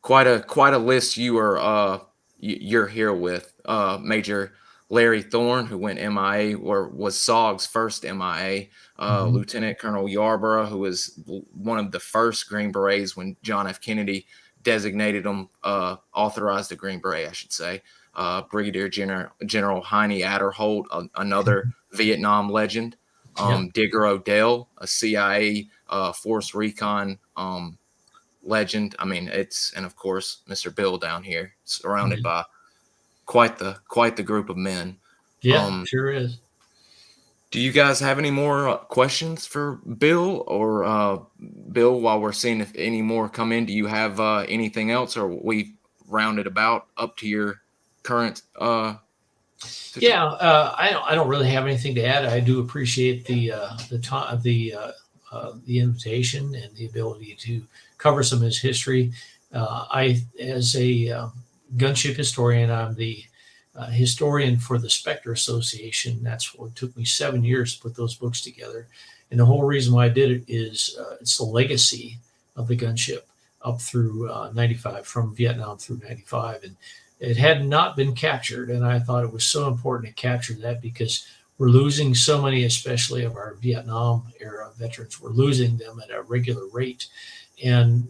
Quite a list you're here with. Major Larry Thorne, who went MIA, or was SOG's first MIA. Lieutenant Colonel Yarborough, who was one of the first Green Berets when John F. Kennedy designated him, authorized a Green Beret, I should say. Brigadier General Heine Adderholt, another Vietnam legend. Digger Odell, a CIA Force Recon legend. I mean, and of course Mr. Bill down here, surrounded by quite the group of men. Yeah, sure is. Do you guys have any more questions for Bill, or Bill, while we're seeing if any more come in? Do you have anything else, or we rounded about up to your current situation? I don't really have anything to add. I do appreciate the invitation and the ability to cover some of his history. As a gunship historian, I'm the historian for the Spectre Association. That's what took me 7 years to put those books together. And the whole reason why I did it is it's the legacy of the gunship up through 95, from Vietnam through 95. And it had not been captured. And I thought it was so important to capture that, because we're losing so many, especially of our Vietnam era veterans. We're losing them at a regular rate. And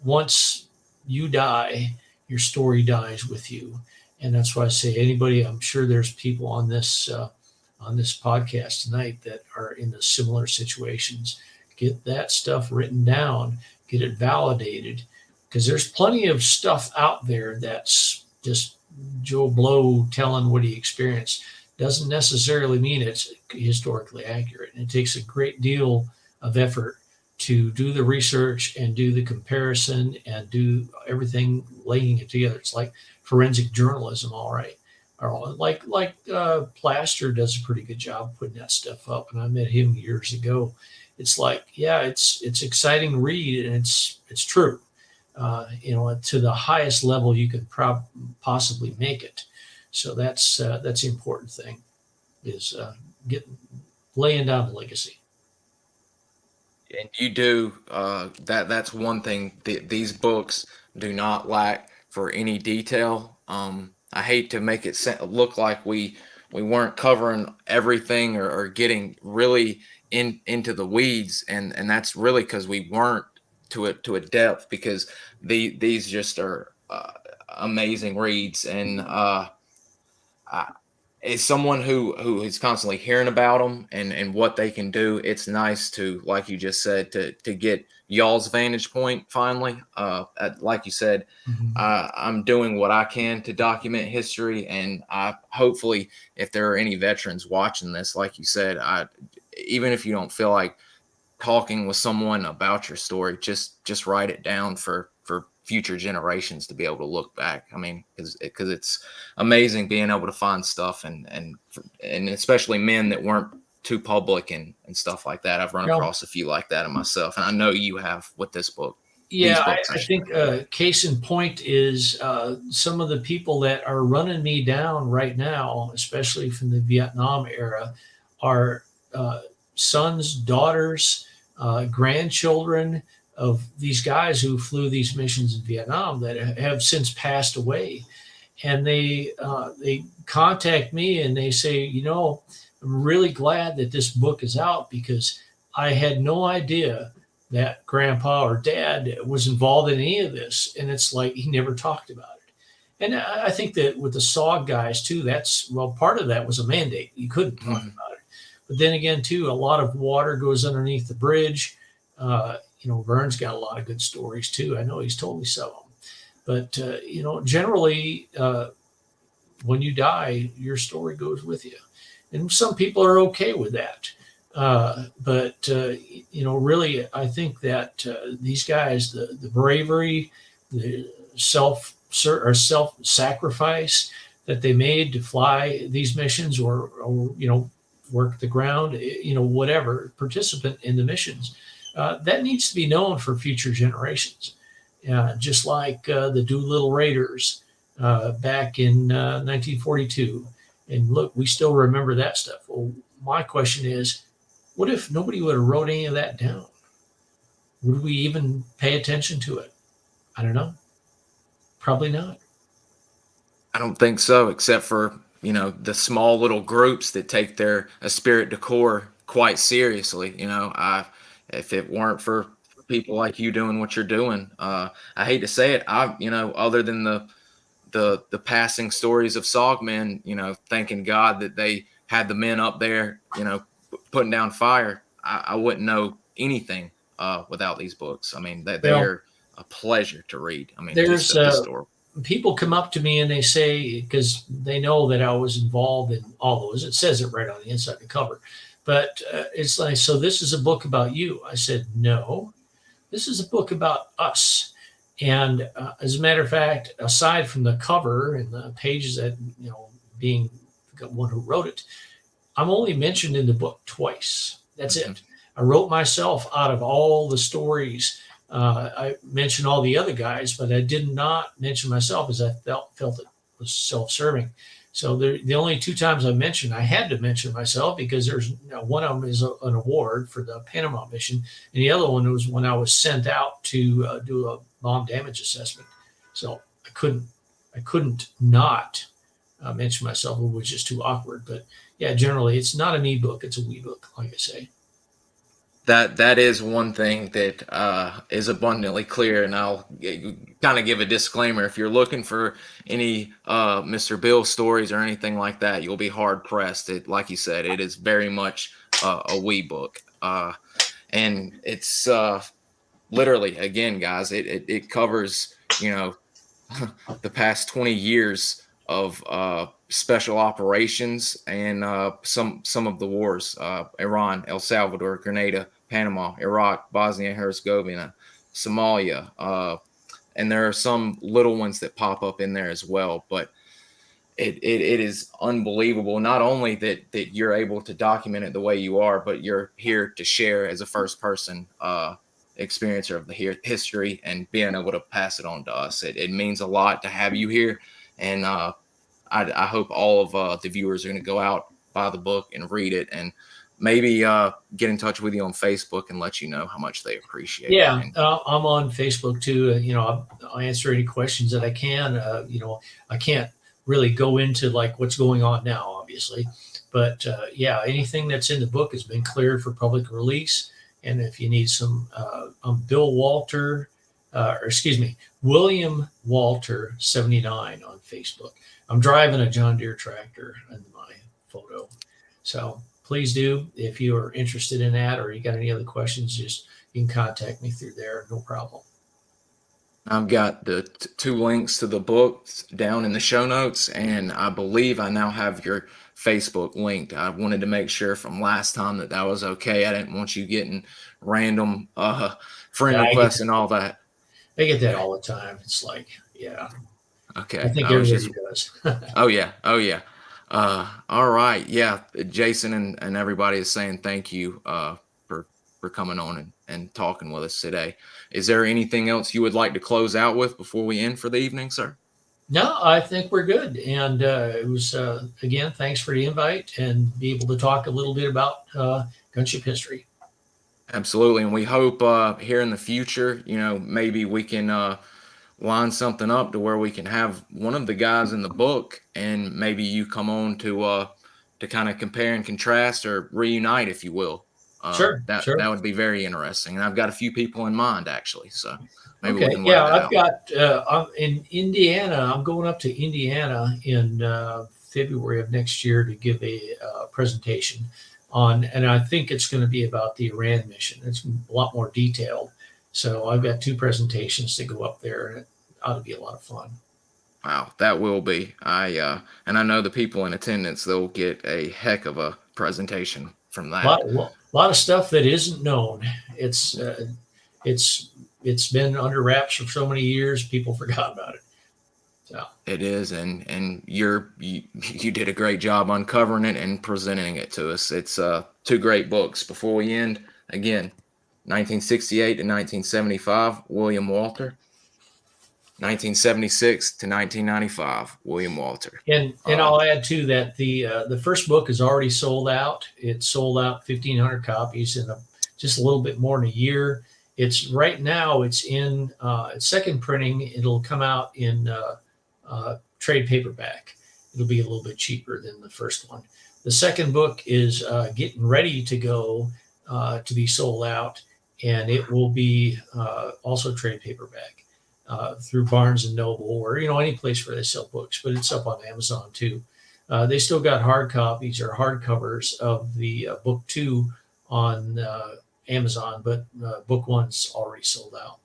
once you die, your story dies with you. And that's why I say, anybody, I'm sure there's people on this podcast tonight that are in the similar situations. Get that stuff written down, get it validated, because there's plenty of stuff out there that's just Joe Blow telling what he experienced. Doesn't necessarily mean it's historically accurate. And it takes a great deal of effort to do the research and do the comparison and do everything, laying it together. It's like forensic journalism, all right. Or like Plaster does a pretty good job putting that stuff up, and I met him years ago. It's like, it's exciting read, and it's true. To the highest level you could possibly make it. So that's the important thing, is laying down the legacy. And you do that's one thing. These books do not lack for any detail. I hate to make it look like we weren't covering everything, or getting really into the weeds, and that's really because we weren't to a depth, because these just are amazing reads. And as someone who is constantly hearing about them and what they can do, it's nice to, like you just said, to get y'all's vantage point finally. Like you said, I'm doing what I can to document history, and hopefully, if there are any veterans watching this, like you said, even if you don't feel like talking with someone about your story, just write it down for future generations to be able to look back. I mean, because it's amazing being able to find stuff and especially men that weren't too public and stuff like that. I've run across a few like that in myself, and I know you have with this book. Yeah, I think case in point is some of the people that are running me down right now, especially from the Vietnam era, are sons, daughters, grandchildren of these guys who flew these missions in Vietnam that have since passed away. And they contact me and they say, you know, I'm really glad that this book is out because I had no idea that grandpa or dad was involved in any of this. And it's like he never talked about it. And I think that with the SOG guys too, part of that was a mandate. You couldn't talk about it. But then again, too, a lot of water goes underneath the bridge. Vern's got a lot of good stories too. I know he's told me some of them. But, generally, when you die, your story goes with you. And some people are okay with that. Really, I think that these guys, the bravery, the self-sacrifice that they made to fly these missions or work the ground, whatever, participant in the missions, that needs to be known for future generations. Just like the Doolittle Raiders back in 1942. And look, we still remember that stuff. Well, my question is, what if nobody would have wrote any of that down? Would we even pay attention to it? I don't know. Probably not. I don't think so, except for, the small little groups that take their esprit de corps quite seriously. If it weren't for people like you doing what you're doing, I hate to say it, other than the passing stories of SOG men, thanking God that they had the men up there, putting down fire, I wouldn't know anything without these books. I mean, they're a pleasure to read. I mean, there's people come up to me and they say, because they know that I was involved in all those, it says it right on the inside of the cover, but it's like, so this is a book about you. I said, no, this is a book about us. And as a matter of fact, aside from the cover and the pages that, being the one who wrote it, I'm only mentioned in the book twice. That's it. I wrote myself out of all the stories. I mentioned all the other guys, but I did not mention myself as I felt it was self-serving. So the only two times I had to mention myself because there's one of them is an award for the Panama mission, and the other one was when I was sent out to do a bomb damage assessment. So I couldn't not mention myself. It was just too awkward. But yeah, generally it's not an e-book; it's a we book, like I say. That is one thing that is abundantly clear, and I'll kind of give a disclaimer. If you're looking for any Mr. Bill stories or anything like that, you'll be hard pressed. Like you said, it is very much a we book, and it's literally, again, guys, it covers the past 20 years of special operations and some of the wars: Iran, El Salvador, Grenada, Panama, Iraq, Bosnia-Herzegovina, Somalia, and there are some little ones that pop up in there as well. But it is unbelievable, not only that you're able to document it the way you are, but you're here to share as a first person experiencer of the history and being able to pass it on to us. It means a lot to have you here, and I hope all of the viewers are going to go out, buy the book, and read it, and maybe get in touch with you on Facebook and let you know how much they appreciate it. Yeah, I'm on Facebook too. I'll answer any questions that I can. I can't really go into like what's going on now, obviously, but yeah, anything that's in the book has been cleared for public release. And if you need some, I'm William Walter 79 on Facebook. I'm driving a John Deere tractor in my photo. So please do, if you are interested in that or you got any other questions, you can contact me through there. No problem. I've got the two links to the books down in the show notes, and I believe I now have your Facebook linked. I wanted to make sure from last time that was okay. I didn't want you getting random friend requests and all that. I get that all the time. It's like, yeah, I Okay. think I was just everybody does. Oh yeah. Oh yeah. All right. Yeah. Jason and everybody is saying thank you for coming on and talking with us today. Is there anything else you would like to close out with before we end for the evening, sir? No, I think we're good. And it was, again, thanks for the invite and be able to talk a little bit about gunship history. Absolutely. And we hope here in the future, maybe we can line something up to where we can have one of the guys in the book and maybe you come on to kind of compare and contrast or reunite, if you will. Sure, That sure. would be very interesting. And I've got a few people in mind actually, so maybe we Okay. can work Yeah, that I've out. got, I'm in Indiana. I'm going up to Indiana in February of next year to give a presentation on, and I think it's going to be about the Iran mission. It's a lot more detailed. So I've got 2 presentations to go up there, and it ought to be a lot of fun. Wow, that will be. And I know the people in attendance, they'll get a heck of a presentation from A that. lot of stuff that isn't known. It's it's been under wraps for so many years. People forgot about it. So It is, and you did a great job uncovering it and presenting it to us. It's 2 great books. Before we end, again, 1968 to 1975, William Walter. 1976 to 1995, William Walter. and I'll add too that the first book is already sold out. It sold out 1,500 copies in just a little bit more than a year. It's right now. It's in its second printing. It'll come out in trade paperback. It'll be a little bit cheaper than the first one. The second book is getting ready to go to be sold out, and it will be also trade paperback through Barnes and Noble or any place where they sell books. But it's up on Amazon too. They still got hard copies or hardcovers of the book 2 on Amazon, but book 1's already sold out.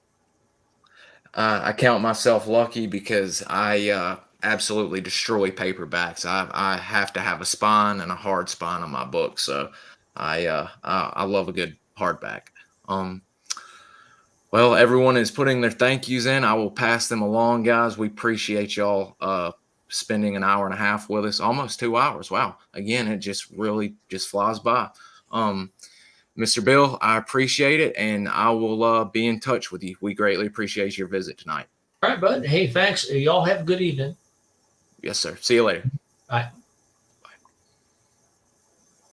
I count myself lucky because I absolutely destroy paperbacks. I have to have a spine and a hard spine on my book, so I love a good hardback. Well, everyone is putting their thank yous in. I will pass them along, guys. We appreciate y'all spending an hour and a half with us, almost 2 hours. Wow. Again, it just really just flies by. Mr. Bill, I appreciate it, and I will be in touch with you. We greatly appreciate your visit tonight. All right, bud. Hey, thanks. Y'all have a good evening. Yes, sir. See you later. Bye.